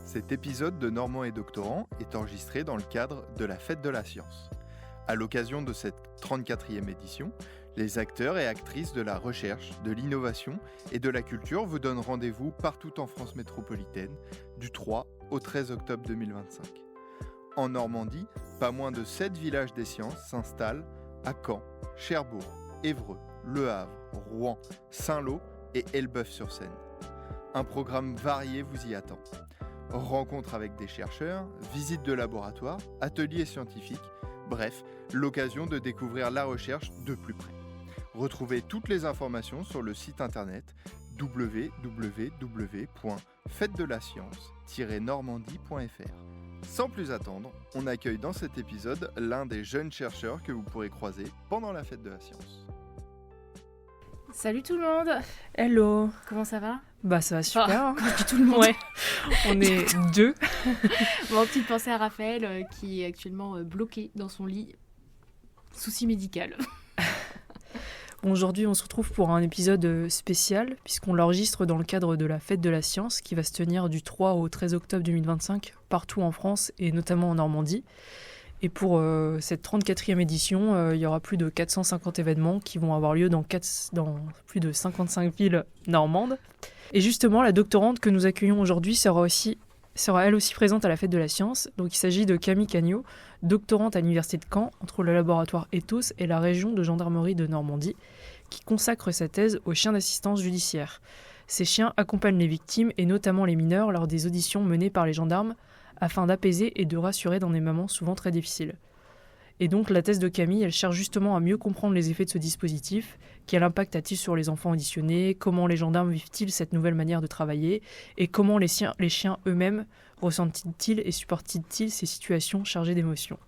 Cet épisode de Normand et Doctorant est enregistré dans le cadre de la Fête de la Science. À l'occasion de cette 34e édition, les acteurs et actrices de la recherche, de l'innovation et de la culture vous donnent rendez-vous partout en France métropolitaine du 3 au 13 octobre 2025. En Normandie, pas moins de 7 villages des sciences s'installent à Caen, Cherbourg, Évreux, Le Havre, Rouen, Saint-Lô et Elbeuf-sur-Seine. Un programme varié vous y attend. Rencontres avec des chercheurs, visites de laboratoire, ateliers scientifiques, bref, l'occasion de découvrir la recherche de plus près. Retrouvez toutes les informations sur le site internet www.fêtedelascience-normandie.fr. Sans plus attendre, on accueille dans cet épisode l'un des jeunes chercheurs que vous pourrez croiser pendant la Fête de la Science. Salut tout le monde. Hello. Comment ça va ? Bah ça va super. Quand je dis tout le monde. Ouais. On est deux. Bon, petite pensée à Raphaël qui est actuellement bloqué dans son lit. Souci médical. Bon, aujourd'hui on se retrouve pour un épisode spécial puisqu'on l'enregistre dans le cadre de la Fête de la Science qui va se tenir du 3 au 13 octobre 2025 partout en France et notamment en Normandie. Et pour cette 34e édition, il y aura plus de 450 événements qui vont avoir lieu dans plus de 55 villes normandes. Et justement, la doctorante que nous accueillons aujourd'hui sera elle aussi présente à la Fête de la Science. Donc il s'agit de Camille Cagneau, doctorante à l'Université de Caen, entre le laboratoire Ethos et la région de gendarmerie de Normandie, qui consacre sa thèse aux chiens d'assistance judiciaire. Ces chiens accompagnent les victimes et notamment les mineurs lors des auditions menées par les gendarmes afin d'apaiser et de rassurer dans des moments souvent très difficiles. Et donc la thèse de Camille, elle cherche justement à mieux comprendre les effets de ce dispositif, quel impact a-t-il sur les enfants auditionnés, comment les gendarmes vivent-ils cette nouvelle manière de travailler, et comment les chiens eux-mêmes ressentent-ils et supportent-ils ces situations chargées d'émotions.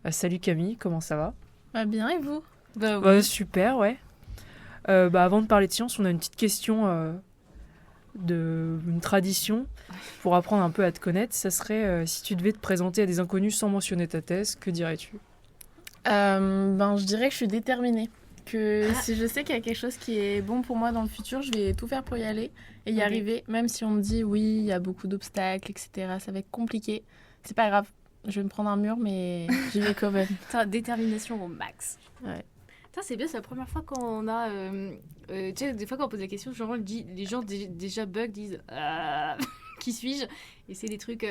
Salut Camille, comment ça va ? Bien, et vous ? Super, ouais. Avant de parler de science, on a une petite question d'une tradition pour apprendre un peu à te connaître. Ça serait si tu devais te présenter à des inconnus sans mentionner ta thèse, que dirais-tu ? Je dirais que je suis déterminée. Que si je sais qu'il y a quelque chose qui est bon pour moi dans le futur, je vais tout faire pour y aller et y arriver. Même si on me dit oui, il y a beaucoup d'obstacles, etc. Ça va être compliqué. C'est pas grave. Je vais me prendre un mur, mais j'y vais quand même. Détermination au max. Ouais. C'est bien, c'est la première fois qu'on a... tu sais, des fois quand on pose la question, genre, les gens déjà bug disent qui suis-je ? Et c'est des trucs,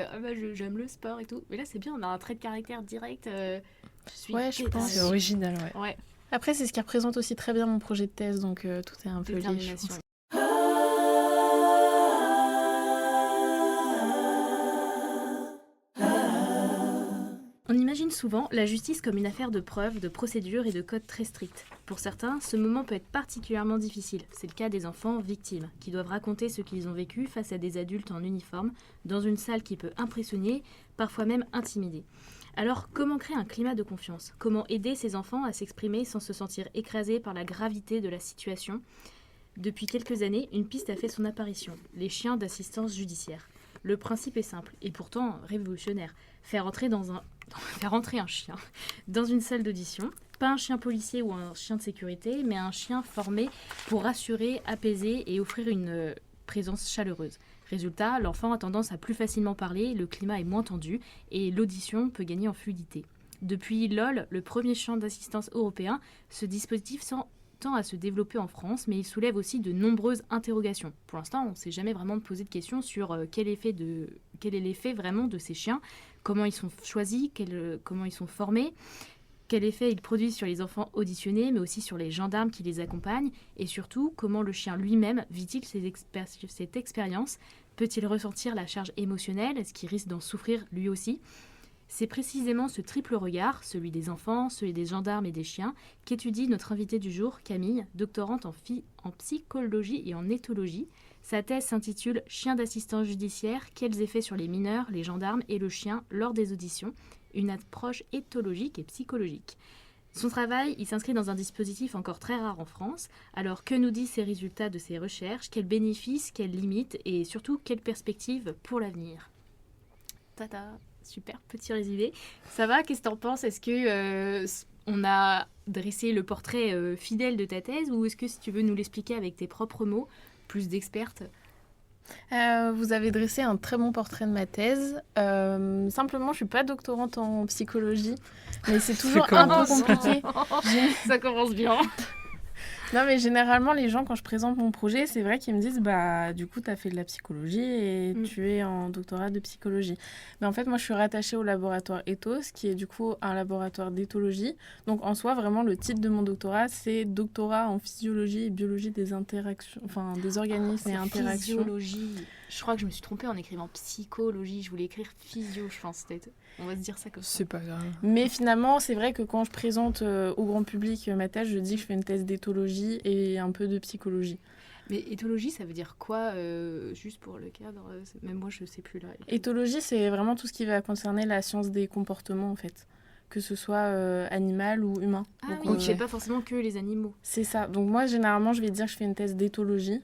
j'aime le sport et tout. Mais là, c'est bien, on a un trait de caractère direct. Je pense. C'est original, ouais. Après, c'est ce qui représente aussi très bien mon projet de thèse, donc tout est un peu lié, je pense. On imagine souvent la justice comme une affaire de preuves, de procédures et de codes très stricts. Pour certains, ce moment peut être particulièrement difficile. C'est le cas des enfants victimes, qui doivent raconter ce qu'ils ont vécu face à des adultes en uniforme, dans une salle qui peut impressionner, parfois même intimider. Alors, comment créer un climat de confiance ? Comment aider ces enfants à s'exprimer sans se sentir écrasés par la gravité de la situation ? Depuis quelques années, une piste a fait son apparition, les chiens d'assistance judiciaire. Le principe est simple, et pourtant révolutionnaire. Faire entrer un chien dans une salle d'audition, pas un chien policier ou un chien de sécurité, mais un chien formé pour rassurer, apaiser et offrir une présence chaleureuse. Résultat, l'enfant a tendance à plus facilement parler, le climat est moins tendu et l'audition peut gagner en fluidité. Depuis LOL, le premier champ d'assistance européen, ce dispositif tend à se développer en France, mais il soulève aussi de nombreuses interrogations. Pour l'instant, on ne s'est jamais vraiment posé de questions sur quel est l'effet vraiment de ces chiens, comment ils sont choisis, comment ils sont formés, quel effet ils produisent sur les enfants auditionnés, mais aussi sur les gendarmes qui les accompagnent, et surtout, comment le chien lui-même vit-il cette expérience ? Peut-il ressentir la charge émotionnelle ? Est-ce qu'il risque d'en souffrir lui aussi ? C'est précisément ce triple regard, celui des enfants, celui des gendarmes et des chiens, qu'étudie notre invitée du jour, Camille, doctorante en psychologie et en éthologie. Sa thèse s'intitule « Chiens d'assistance judiciaire, quels effets sur les mineurs, les gendarmes et le chien lors des auditions ? Une approche éthologique et psychologique ». Son travail, il s'inscrit dans un dispositif encore très rare en France. Alors, que nous disent ces résultats de ces recherches ? Quels bénéfices, quelles limites et surtout, quelles perspectives pour l'avenir ? Tata, super, petit résumé. Ça va ? Qu'est-ce que t'en penses ? Est-ce que on a dressé le portrait fidèle de ta thèse ou est-ce que si tu veux nous l'expliquer avec tes propres mots, plus d'experte ? Vous avez dressé un très bon portrait de ma thèse. Simplement, je suis pas doctorante en psychologie, mais c'est toujours un peu compliqué. Ça commence bien. Non, mais généralement, les gens, quand je présente mon projet, c'est vrai qu'ils me disent du coup, tu as fait de la psychologie et tu es en doctorat de psychologie. Mais en fait, moi, je suis rattachée au laboratoire Ethos, qui est du coup un laboratoire d'éthologie. Donc, en soi, vraiment, le titre de mon doctorat, c'est doctorat en physiologie et biologie des interactions, enfin, des organismes et interactions. Physiologie. Je crois que je me suis trompée en écrivant psychologie. Je voulais écrire physio, je pense. On va se dire ça comme ça. C'est pas grave. Mais finalement, c'est vrai que quand je présente au grand public ma thèse, je dis que je fais une thèse d'éthologie et un peu de psychologie. Mais éthologie, ça veut dire quoi juste pour le cadre même moi, je sais plus là. Éthologie, c'est vraiment tout ce qui va concerner la science des comportements, en fait. Que ce soit animal ou humain. Ah donc, oui, c'est pas forcément que les animaux. C'est ça. Donc moi, généralement, je vais dire que je fais une thèse d'éthologie.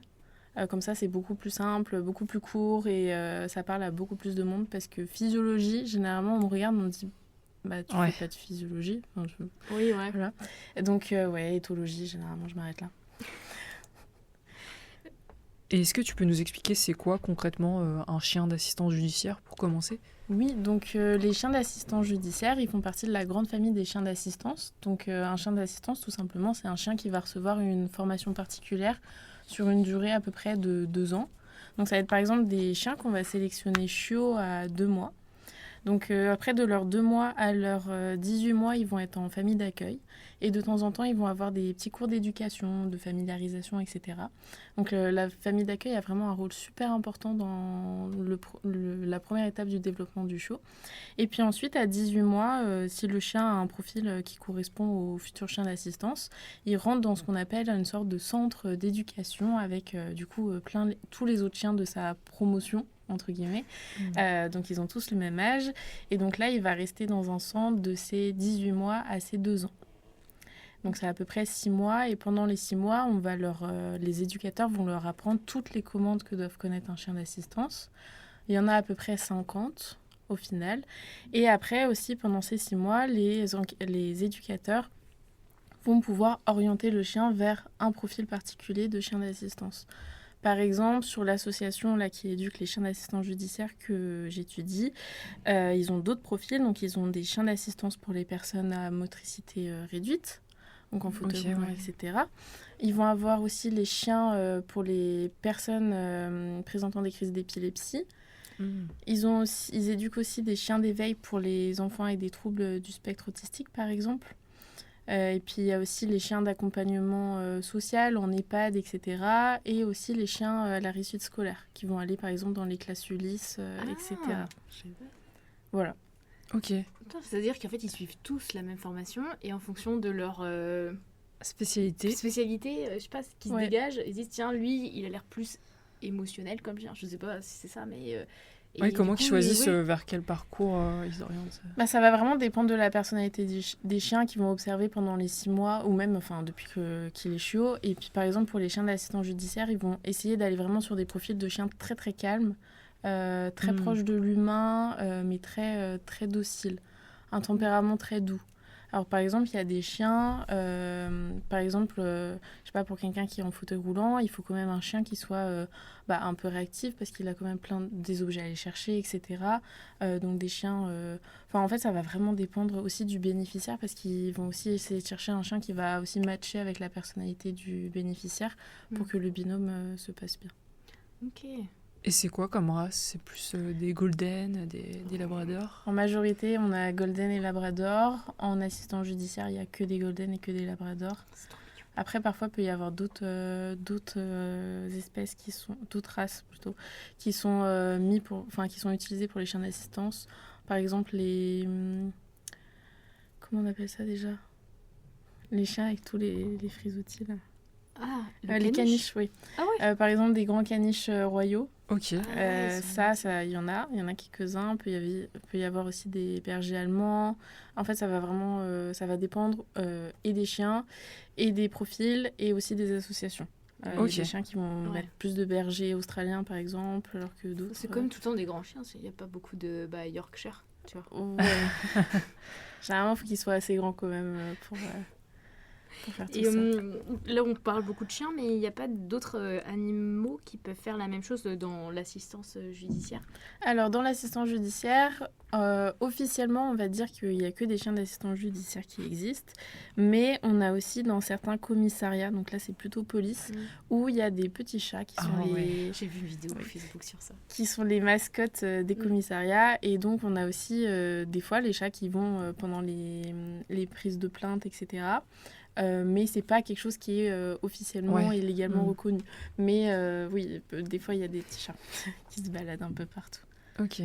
Comme ça, c'est beaucoup plus simple, beaucoup plus court et ça parle à beaucoup plus de monde parce que physiologie, généralement, on me regarde, on me dit tu fais pas de physiologie. Enfin, Oui, ouais. Voilà. Et donc, éthologie, généralement, je m'arrête là. Et est-ce que tu peux nous expliquer c'est quoi concrètement un chien d'assistance judiciaire pour commencer ? Oui, donc les chiens d'assistance judiciaire, ils font partie de la grande famille des chiens d'assistance. Donc un chien d'assistance, tout simplement, c'est un chien qui va recevoir une formation particulière sur une durée à peu près de 2 ans. Donc ça va être par exemple des chiens qu'on va sélectionner chiots à 2 mois. Donc après de leurs 2 mois à leurs 18 mois, ils vont être en famille d'accueil. Et de temps en temps, ils vont avoir des petits cours d'éducation, de familiarisation, etc. Donc la famille d'accueil a vraiment un rôle super important dans la première étape du développement du chiot. Et puis ensuite, à 18 mois, si le chien a un profil qui correspond au futur chien d'assistance, il rentre dans ce qu'on appelle une sorte de centre d'éducation avec du coup tous les autres chiens de sa promotion, entre guillemets. Donc ils ont tous le même âge. Et donc là, il va rester dans un centre de ses 18 mois à ses 2 ans. Donc c'est à peu près 6 mois. Et pendant les 6 mois, les éducateurs vont leur apprendre toutes les commandes que doivent connaître un chien d'assistance. Il y en a à peu près 50 au final. Et après aussi, pendant ces 6 mois, les éducateurs vont pouvoir orienter le chien vers un profil particulier de chien d'assistance. Par exemple, sur l'association là, qui éduque les chiens d'assistance judiciaire que j'étudie, ils ont d'autres profils. Donc, ils ont des chiens d'assistance pour les personnes à motricité réduite, donc en fauteuil roulant, etc. Ils vont avoir aussi les chiens pour les personnes présentant des crises d'épilepsie. Ils éduquent aussi des chiens d'éveil pour les enfants avec des troubles du spectre autistique, par exemple. Et puis, il y a aussi les chiens d'accompagnement social en EHPAD, etc. Et aussi les chiens à la réussite scolaire, qui vont aller, par exemple, dans les classes Ulysse, etc. Voilà. Ok. C'est-à-dire qu'en fait, ils suivent tous la même formation et en fonction de leur spécialité, je sais pas, ce qui se dégage, ils disent, tiens, lui, il a l'air plus émotionnel comme chien. Je sais pas si c'est ça, mais... comment ils choisissent vers quel parcours ils orientent ça va vraiment dépendre de la personnalité des chiens qu'ils vont observer pendant les 6 mois ou même depuis qu'il est chiot. Et puis par exemple pour les chiens d'assistance judiciaire, ils vont essayer d'aller vraiment sur des profils de chiens très très calmes, très proches de l'humain, mais très, très dociles. Un tempérament très doux. Alors par exemple, il y a des chiens, par exemple, je sais pas, pour quelqu'un qui est en fauteuil roulant, il faut quand même un chien qui soit un peu réactif parce qu'il a quand même des objets à aller chercher, etc. Donc des chiens... en fait, ça va vraiment dépendre aussi du bénéficiaire parce qu'ils vont aussi essayer de chercher un chien qui va aussi matcher avec la personnalité du bénéficiaire pour que le binôme se passe bien. Ok. Et c'est quoi comme race ? C'est plus des golden, des labradors ? En majorité, on a golden et labrador. En assistant judiciaire, il n'y a que des golden et que des labradors. Après, parfois, il peut y avoir d'autres espèces d'autres races plutôt, qui sont qui sont utilisées pour les chiens d'assistance. Par exemple, comment on appelle ça déjà ? Les chiens avec tous les frisottis là. Ah, les caniches, oui. Ah ouais. Par exemple, des grands caniches royaux. Ok. Ça, il y en a quelques-uns. Il peut y avoir aussi des bergers allemands. En fait, ça va dépendre et des chiens, et des profils, et aussi des associations. Il y a des chiens qui vont mettre plus de bergers australiens, par exemple, alors que d'autres... C'est comme tout le temps des grands chiens, il n'y a pas beaucoup de Yorkshire, tu vois. Ouais. Généralement, il faut qu'ils soient assez grands quand même pour... pour faire tout Et ça. là, on parle beaucoup de chiens, mais il n'y a pas d'autres animaux qui peuvent faire la même chose dans l'assistance judiciaire? Alors, dans l'assistance judiciaire, officiellement, on va dire qu'il n'y a que des chiens d'assistance judiciaire qui existent, mais on a aussi dans certains commissariats, donc là c'est plutôt police, où il y a des petits chats qui sont J'ai vu une vidéo Facebook sur ça. qui sont les mascottes des commissariats, et donc on a aussi des fois les chats qui vont pendant les prises de plainte, etc. Mais c'est pas quelque chose qui est officiellement et légalement reconnu. Mais oui, des fois il y a des petits chats qui se baladent un peu partout. Ok.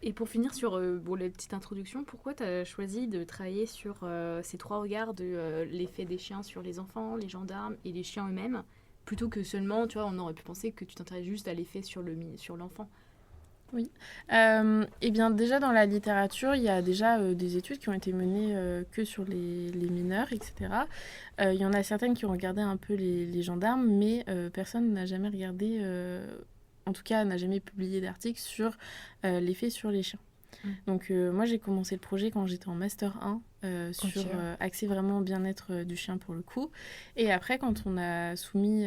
Et pour finir sur la petite introduction, pourquoi tu as choisi de travailler sur ces 3 regards de l'effet des chiens sur les enfants, les gendarmes et les chiens eux-mêmes, plutôt que seulement, tu vois, on aurait pu penser que tu t'intéresses juste à l'effet sur l'enfant? Oui. Eh bien, déjà dans la littérature, il y a déjà des études qui ont été menées que sur les mineurs, etc. Il y en a certaines qui ont regardé un peu les gendarmes, mais personne n'a jamais regardé, en tout cas n'a jamais publié d'article sur l'effet sur les chiens. Donc moi j'ai commencé le projet quand j'étais en Master 1 sur axé vraiment bien-être du chien pour le coup. Et après quand on a soumis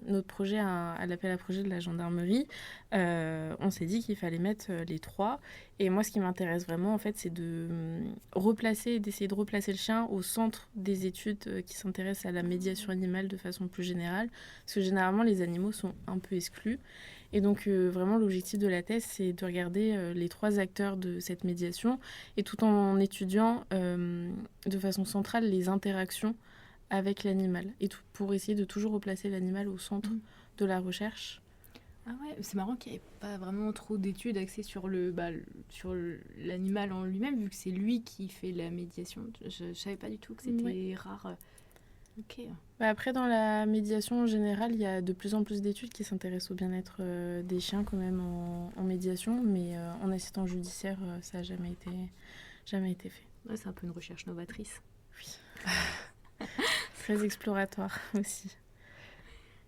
notre projet à l'appel à projet de la gendarmerie, on s'est dit qu'il fallait mettre les 3. Et moi ce qui m'intéresse vraiment en fait c'est d'essayer de replacer le chien au centre des études qui s'intéressent à la médiation animale de façon plus générale. Parce que généralement les animaux sont un peu exclus. Et donc vraiment l'objectif de la thèse c'est de regarder les 3 acteurs de cette médiation et tout en étudiant de façon centrale les interactions avec l'animal et tout, pour essayer de toujours replacer l'animal au centre de la recherche. Ah ouais, c'est marrant qu'il n'y ait pas vraiment trop d'études axées sur l'animal en lui-même, vu que c'est lui qui fait la médiation. Je ne savais pas du tout que c'était rare. Ok. Après, dans la médiation en général, il y a de plus en plus d'études qui s'intéressent au bien-être des chiens quand même en médiation, mais en assistance judiciaire, ça n'a jamais été fait. Ouais, c'est un peu une recherche novatrice. Oui. Très exploratoire aussi.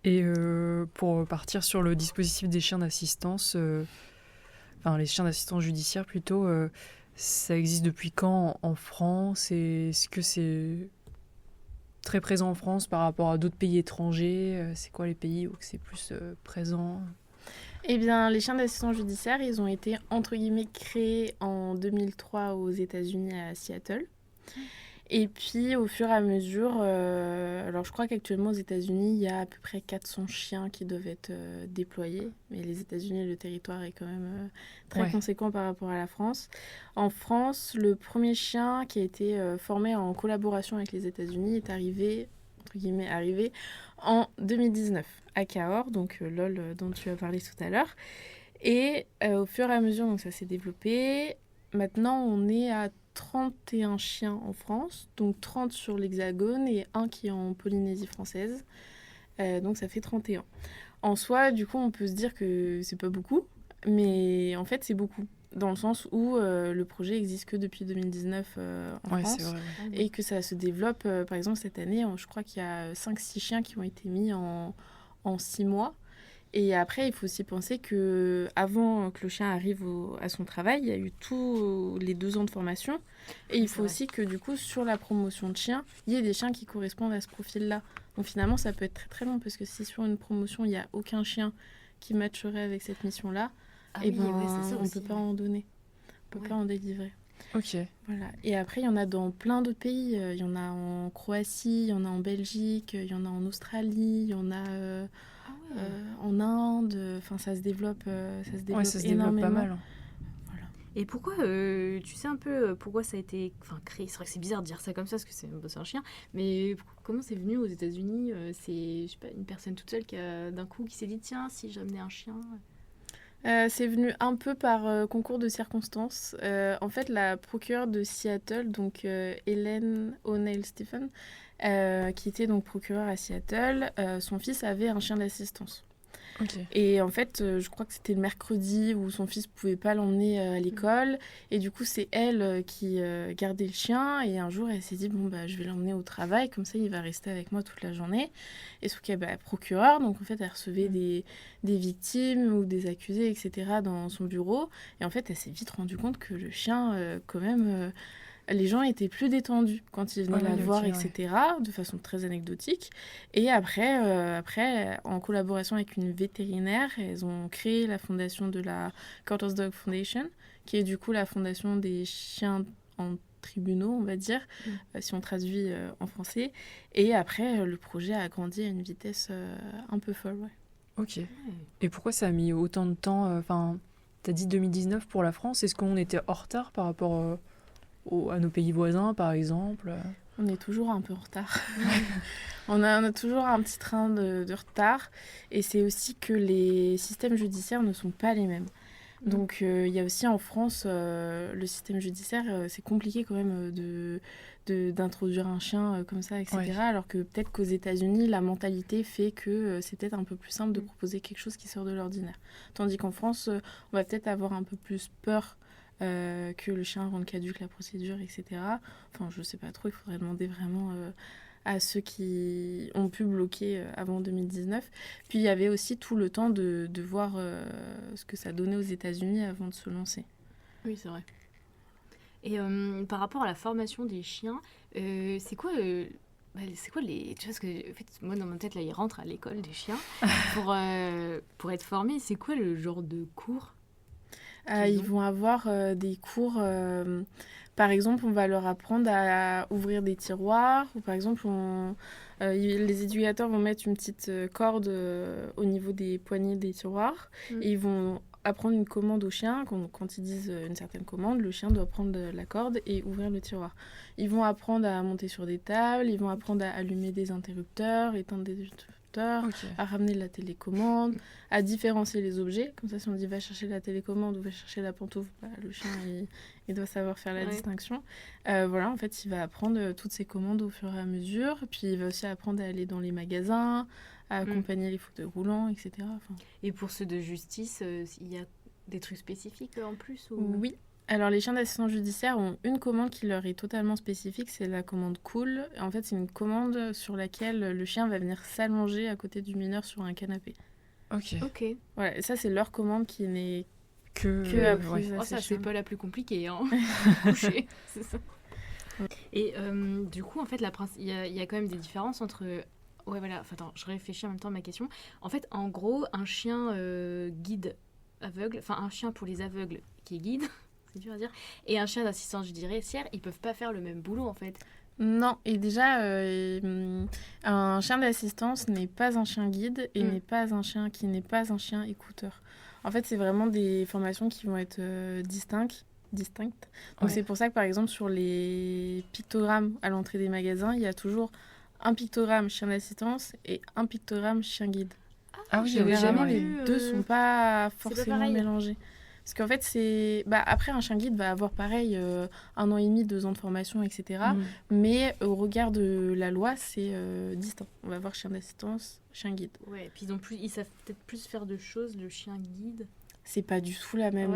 Et pour partir sur le dispositif des chiens d'assistance, les chiens d'assistance judiciaire plutôt, ça existe depuis quand en France et est-ce que c'est très présent en France par rapport à d'autres pays étrangers? C'est quoi les pays où c'est plus présent? Eh bien, les chiens d'assistance judiciaire, ils ont été, entre guillemets, créés en 2003 aux États-Unis à Seattle. Et puis, au fur et à mesure, alors je crois qu'actuellement aux États-Unis, il y a à peu près 400 chiens qui doivent être déployés. Mais les États-Unis, le territoire est quand même très conséquent par rapport à la France. En France, le premier chien qui a été formé en collaboration avec les États-Unis est arrivé en 2019 à Cahors, donc LOL dont tu as parlé tout à l'heure. Et au fur et à mesure, donc ça s'est développé. Maintenant, on est à 31 chiens en France, donc 30 sur l'Hexagone et un qui est en Polynésie française. Donc ça fait 31. En soi, du coup, on peut se dire que c'est pas beaucoup, mais en fait, c'est beaucoup. Dans le sens où le projet existe que depuis 2019 en France. C'est vrai, et que ça se développe. Par exemple, cette année, je crois qu'il y a 5-6 chiens qui ont été mis en 6 mois. Et après, il faut aussi penser qu'avant que le chien arrive à son travail, il y a eu tous les 2 ans de formation. Et il faut aussi que, du coup, sur la promotion de chiens, il y ait des chiens qui correspondent à ce profil-là. Donc finalement, ça peut être très très long, parce que si sur une promotion, il n'y a aucun chien qui matcherait avec cette mission-là, on ne peut pas en donner. On ne peut pas en délivrer. Ok. Voilà. Et après, il y en a dans plein d'autres pays. Il y en a en Croatie, il y en a en Belgique, il y en a en Australie, il y en a en Inde. Enfin, ça se développe, énormément. Ça se développe pas mal. Voilà. Et pourquoi, tu sais un peu pourquoi ça a été créé? C'est vrai que c'est bizarre de dire ça comme ça, parce que c'est un chien, mais comment c'est venu aux États-Unis? C'est, je sais pas, une personne toute seule qui s'est dit, tiens, si j'amenais un chien... C'est venu un peu par concours de circonstances. En fait, la procureure de Seattle, donc Helen O'Neill Stephen, qui était donc procureure à Seattle, son fils avait un chien d'assistance. Okay. Et en fait, je crois que c'était le mercredi où son fils ne pouvait pas l'emmener à l'école. Et du coup, c'est elle qui gardait le chien. Et un jour, elle s'est dit, je vais l'emmener au travail. Comme ça, il va rester avec moi toute la journée. Et sauf qu'elle est procureure. Donc, en fait, elle recevait des victimes ou des accusés, etc. dans son bureau. Et en fait, elle s'est vite rendue compte que le chien, quand même... les gens étaient plus détendus quand ils venaient la voir, etc., de façon très anecdotique. Et après, en collaboration avec une vétérinaire, elles ont créé la fondation de la Curtis Dog Foundation, qui est du coup la fondation des chiens en tribunaux, on va dire, si on traduit en français. Et après, le projet a grandi à une vitesse un peu folle. Ouais. Ok. Et pourquoi ça a mis autant de temps t'as dit 2019 pour la France. Est-ce qu'on était en retard par rapport à nos pays voisins, par exemple? On est toujours un peu en retard. on a toujours un petit train de retard. Et c'est aussi que les systèmes judiciaires ne sont pas les mêmes. Donc, il y a aussi en France, le système judiciaire, c'est compliqué quand même d'introduire un chien comme ça, etc. Ouais. Alors que peut-être qu'aux États-Unis, la mentalité fait que c'est peut-être un peu plus simple de proposer quelque chose qui sort de l'ordinaire. Tandis qu'en France, on va peut-être avoir un peu plus peur que le chien rende caduque la procédure, etc. Enfin, je sais pas trop, il faudrait demander vraiment à ceux qui ont pu bloquer avant 2019. Puis il y avait aussi tout le temps de voir ce que ça donnait aux États-Unis avant de se lancer. Oui, c'est vrai. Et par rapport à la formation des chiens, c'est quoi les... Tu vois, ce que, en fait, moi, dans ma tête, là, ils rentrent à l'école des chiens pour être formés. C'est quoi le genre de cours ils vont avoir des cours... par exemple, on va leur apprendre à ouvrir des tiroirs. Ou par exemple, les éducateurs vont mettre une petite corde au niveau des poignées des tiroirs. Et ils vont apprendre une commande au chien. Quand ils disent une certaine commande, le chien doit prendre la corde et ouvrir le tiroir. Ils vont apprendre à monter sur des tables. Ils vont apprendre à allumer des interrupteurs, éteindre des interrupteurs, à ramener la télécommande, à différencier les objets. Comme ça, si on dit va chercher la télécommande ou va chercher la pantoufle, le chien il doit savoir faire la distinction. Voilà, en fait, il va apprendre toutes ces commandes au fur et à mesure. Puis il va aussi apprendre à aller dans les magasins, à accompagner les fauteuils roulants, etc. Enfin... Et pour ceux de justice, il y a des trucs spécifiques en plus ou... Oui. Alors, les chiens d'assistance judiciaire ont une commande qui leur est totalement spécifique, c'est la commande cool. En fait, c'est une commande sur laquelle le chien va venir s'allonger à côté du mineur sur un canapé. Ok. Voilà, et ça, c'est leur commande qui n'est que apprise à ces ça, chiens. c'est pas la plus compliquée, hein. Coucher, c'est ça. Et du coup, en fait, il y a quand même des différences entre... Ouais, voilà. Enfin, attends, je réfléchis en même temps à ma question. En fait, en gros, un chien guide aveugle, enfin, un chien pour les aveugles qui est guide... c'est dur à dire, et un chien d'assistance judiciaire, ils peuvent pas faire le même boulot en fait. Non, et déjà, un chien d'assistance n'est pas un chien guide et n'est pas un chien qui n'est pas un chien écouteur. En fait, c'est vraiment des formations qui vont être distinctes. Donc c'est pour ça que par exemple sur les pictogrammes à l'entrée des magasins, il y a toujours un pictogramme chien d'assistance et un pictogramme chien guide. Ah oui, généralement les deux sont pas forcément mélangés. Parce qu'en fait, c'est... après, un chien guide va avoir pareil 1 an et demi, 2 ans de formation, etc. Mais au regard de la loi, c'est distinct. On va avoir chien d'assistance, chien guide. Ouais, et puis ils savent peut-être plus faire de choses, le chien guide. C'est pas du tout la même...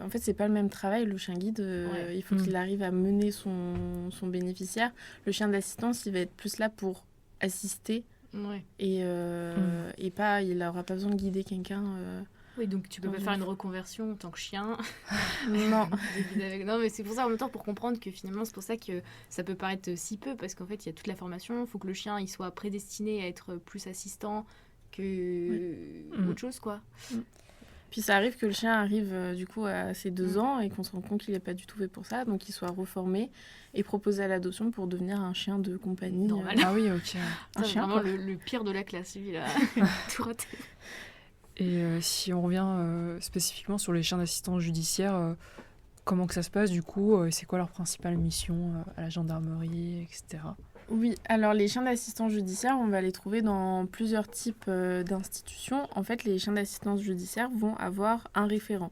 En fait, c'est pas le même travail. Le chien guide, il faut qu'il arrive à mener son bénéficiaire. Le chien d'assistance, il va être plus là pour assister. Et pas, il n'aura pas besoin de guider quelqu'un... Oui, donc tu peux pas faire une reconversion en tant que chien. Non. Non, mais c'est pour ça, en même temps, pour comprendre que finalement, c'est pour ça que ça peut paraître si peu, parce qu'en fait, il y a toute la formation, il faut que le chien il soit prédestiné à être plus assistant que autre chose, quoi. Puis ça arrive que le chien arrive du coup à ses 2 ans et qu'on se rend compte qu'il n'est pas du tout fait pour ça, donc qu'il soit reformé et proposé à l'adoption pour devenir un chien de compagnie. Normal. Ah oui, ok. Un chien, vraiment le pire de la classe, celui-là. Tout raté. Et si on revient spécifiquement sur les chiens d'assistance judiciaire, comment que ça se passe du coup c'est quoi leur principale mission à la gendarmerie, etc. Oui, alors les chiens d'assistance judiciaire, on va les trouver dans plusieurs types d'institutions. En fait, les chiens d'assistance judiciaire vont avoir un référent.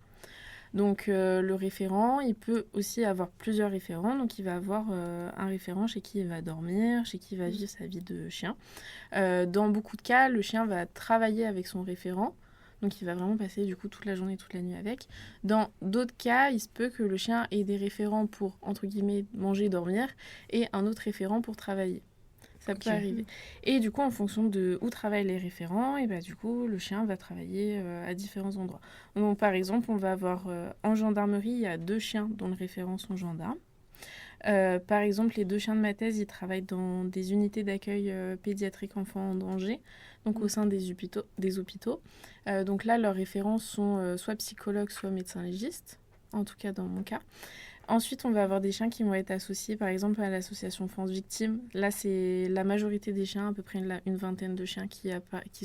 Donc le référent, il peut aussi avoir plusieurs référents. Donc il va avoir un référent chez qui il va dormir, chez qui il va vivre sa vie de chien. Dans beaucoup de cas, le chien va travailler avec son référent. Donc il va vraiment passer du coup toute la journée, toute la nuit avec. Dans d'autres cas, il se peut que le chien ait des référents pour, entre guillemets, manger, dormir, et un autre référent pour travailler. Ça peut arriver. Et du coup, en fonction de où travaillent les référents, et du coup, le chien va travailler à différents endroits. Donc par exemple, on va avoir en gendarmerie, il y a 2 chiens dont le référent sont gendarmes. Par exemple, les 2 chiens de ma thèse, ils travaillent dans des unités d'accueil pédiatrique enfants en danger, donc au sein des hôpitaux. Donc là, leurs références sont soit psychologues, soit médecins légistes, en tout cas dans mon cas. Ensuite, on va avoir des chiens qui vont être associés, par exemple, à l'association France Victimes. Là, c'est la majorité des chiens, à peu près une vingtaine de chiens qui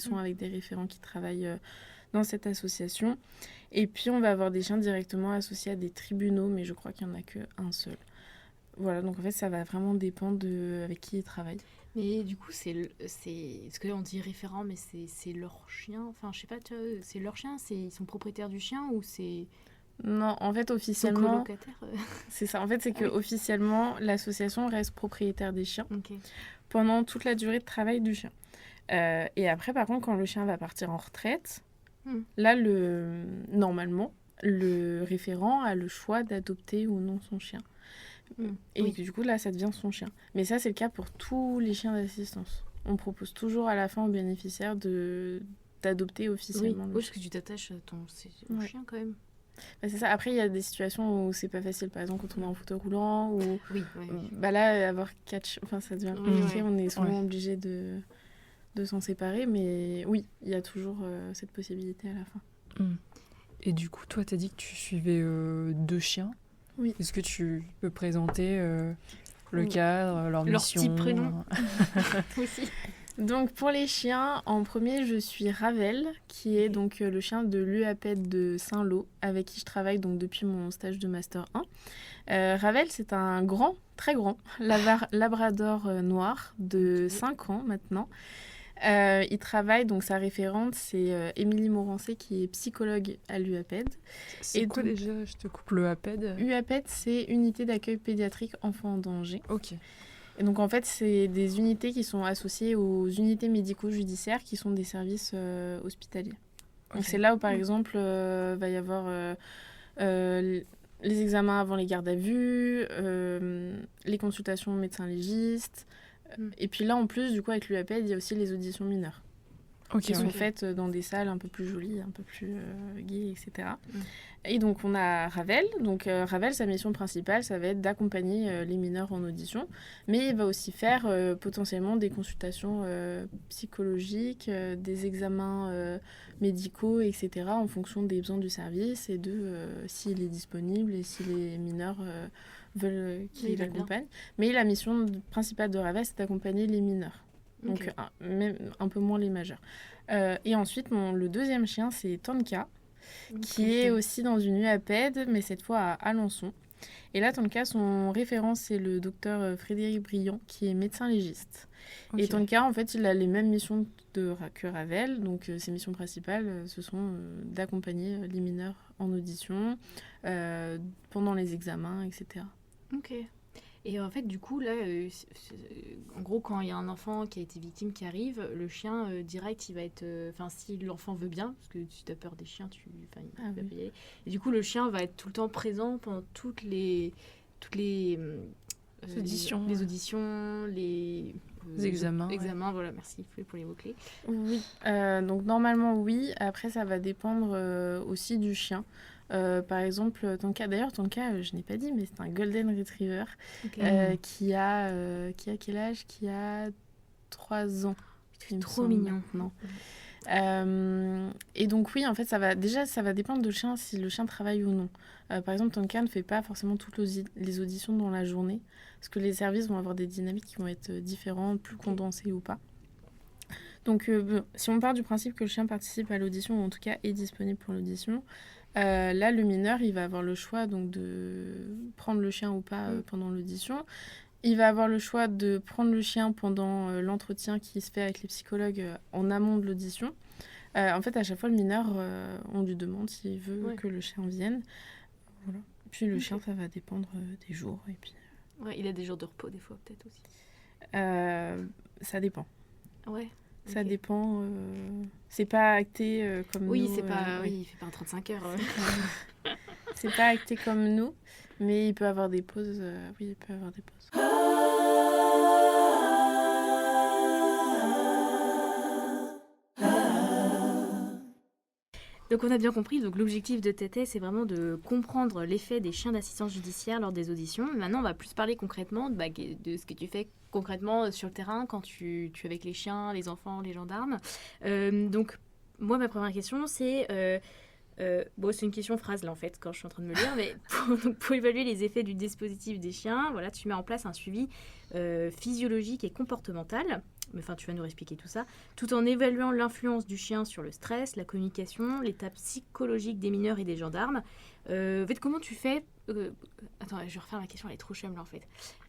sont avec des référents qui travaillent dans cette association. Et puis, on va avoir des chiens directement associés à des tribunaux, mais je crois qu'il n'y en a qu'un seul. Voilà, donc en fait, ça va vraiment dépendre avec qui ils travaillent. Mais du coup, c'est ce qu'on dit référent, mais c'est leur chien. Enfin, je sais pas, tu vois, c'est leur chien, ils sont propriétaires du chien ou c'est... Non, en fait, Ils sont officiellement, colocataires c'est ça. En fait, c'est que officiellement, l'association reste propriétaire des chiens Ok. pendant toute la durée de travail du chien. Et après, par contre, quand le chien va partir en retraite, là, normalement, le référent a le choix d'adopter ou non son chien. Et du coup, là, ça devient son chien. Mais ça, c'est le cas pour tous les chiens d'assistance. On propose toujours à la fin aux bénéficiaires d'adopter officiellement le parce chien. que tu t'attaches à ton chien quand même. Bah, c'est ça. Après, il y a des situations où c'est pas facile. Par exemple, quand on est en fauteuil roulant ou... Oui. Bah là, avoir 4 chiens, enfin, ça devient compliqué. On est souvent obligé de s'en séparer. Mais oui, il y a toujours cette possibilité à la fin. Et du coup, toi, t'as dit que tu suivais 2 chiens. Oui. Est-ce que tu peux présenter le cadre, leur mission, leur petit prénom aussi. Donc pour les chiens, en premier, je suis Ravel, qui est donc le chien de l'UAPED de Saint-Lô, avec qui je travaille donc depuis mon stage de Master 1. Ravel, c'est un grand, très grand labrador noir de 5 ans maintenant. Il travaille, donc sa référente, c'est Émilie Morancé, qui est psychologue à l'UAPED. C'est quoi déjà, je te coupe, le APED? UAPED, c'est Unité d'accueil pédiatrique enfants en danger. Ok. Et donc en fait, c'est des unités qui sont associées aux unités médico-judiciaires qui sont des services hospitaliers. Donc c'est là où par exemple, va y avoir les examens avant les gardes à vue, les consultations médecins légistes. Et puis là, en plus, du coup, avec l'UAPED, il y a aussi les auditions mineures. Qui sont faites dans des salles un peu plus jolies, un peu plus gaies, etc. Et donc, on a Ravel. Donc, Ravel, sa mission principale, ça va être d'accompagner les mineurs en audition. Mais il va aussi faire potentiellement des consultations psychologiques, des examens médicaux, etc. en fonction des besoins du service et de s'il est disponible et si les mineurs veulent qu'il l'accompagne. Mais la mission principale de Ravel, c'est d'accompagner les mineurs. Donc même un peu moins les majeurs. Et ensuite, le deuxième chien, c'est Tonka, qui est aussi dans une UAPED, mais cette fois à Alençon. Et là, Tonka, son référent, c'est le docteur Frédéric Briand, qui est médecin légiste. Et Tonka, en fait, il a les mêmes missions que Ravel. Donc, ses missions principales, ce sont d'accompagner les mineurs en audition, pendant les examens, etc. Ok. Et en fait, du coup, là, en gros, quand il y a un enfant qui a été victime qui arrive, le chien, direct, il va être... Enfin, si l'enfant veut bien, parce que si tu as peur des chiens, il va pas y aller. Et du coup, le chien va être tout le temps présent pendant toutes les auditions, les examens. Examens, voilà, merci pour les mots-clés. Oui, donc normalement, oui. Après, ça va dépendre aussi du chien. Par exemple, Tonka, je n'ai pas dit, mais c'est un Golden Retriever qui a quel âge? Qui a 3 ans. C'est trop mignon. Non. Et donc oui, en fait, ça va dépendre du chien, si le chien travaille ou non. Par exemple, Tonka ne fait pas forcément toutes les auditions dans la journée, parce que les services vont avoir des dynamiques qui vont être différentes, plus condensées ou pas. Donc, si on part du principe que le chien participe à l'audition, ou en tout cas est disponible pour l'audition, là, le mineur, il va avoir le choix donc, de prendre le chien ou pas pendant l'audition. Il va avoir le choix de prendre le chien pendant l'entretien qui se fait avec les psychologues en amont de l'audition. En fait, à chaque fois, le mineur, on lui demande s'il veut que le chien vienne. Voilà. Puis le chien, ça va dépendre des jours. Et puis, il a des jours de repos, des fois, peut-être aussi. Ça dépend. Ouais. Ça dépend. C'est pas acté comme nous. Oui, il fait pas un 35 heures. C'est pas acté comme nous, mais il peut avoir des pauses. Oui, il peut avoir des pauses. Donc on a bien compris, donc l'objectif de Tété, c'est vraiment de comprendre l'effet des chiens d'assistance judiciaire lors des auditions. Maintenant, on va plus parler concrètement de ce que tu fais concrètement sur le terrain quand tu es avec les chiens, les enfants, les gendarmes. Donc moi, ma première question, c'est... c'est une question phrase là en fait quand je suis en train de me lire, mais pour évaluer les effets du dispositif des chiens, voilà, tu mets en place un suivi physiologique et comportemental. Enfin, tu vas nous expliquer tout ça, tout en évaluant l'influence du chien sur le stress, la communication, l'état psychologique des mineurs et des gendarmes. En fait, comment tu fais Attends, je vais refaire ma question, elle est trop chum là en fait.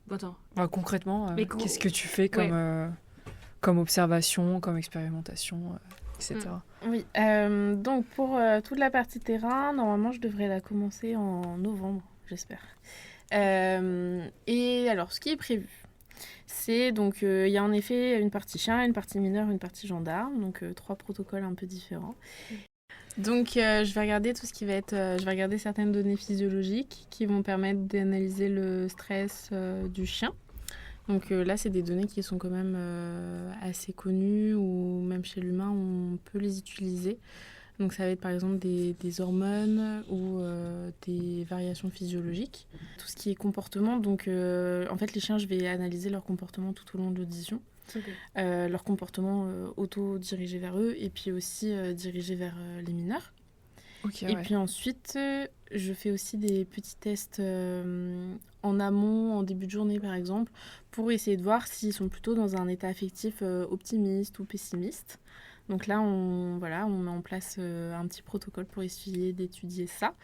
Bon, attends. Concrètement, qu'est-ce que tu fais comme observation, comme expérimentation, etc. Oui, donc pour toute la partie terrain, normalement je devrais la commencer en novembre, j'espère. Et alors, ce qui est prévu, c'est donc il y a en effet une partie chien, une partie mineur, une partie gendarme, donc 3 protocoles un peu différents. Donc je vais regarder tout ce qui va être, je vais regarder certaines données physiologiques qui vont permettre d'analyser le stress du chien. Donc là, c'est des données qui sont quand même assez connues, ou même chez l'humain, on peut les utiliser. Donc ça va être par exemple des hormones ou des variations physiologiques. Tout ce qui est comportement, donc en fait les chiens, je vais analyser leur comportement tout au long de l'audition. Okay. Leur comportement auto-dirigé vers eux et puis aussi dirigé vers les mineurs. Okay, et puis ensuite, je fais aussi des petits tests en amont, en début de journée par exemple, pour essayer de voir s'ils sont plutôt dans un état affectif optimiste ou pessimiste. Donc là, on met en place un petit protocole pour essayer d'étudier ça,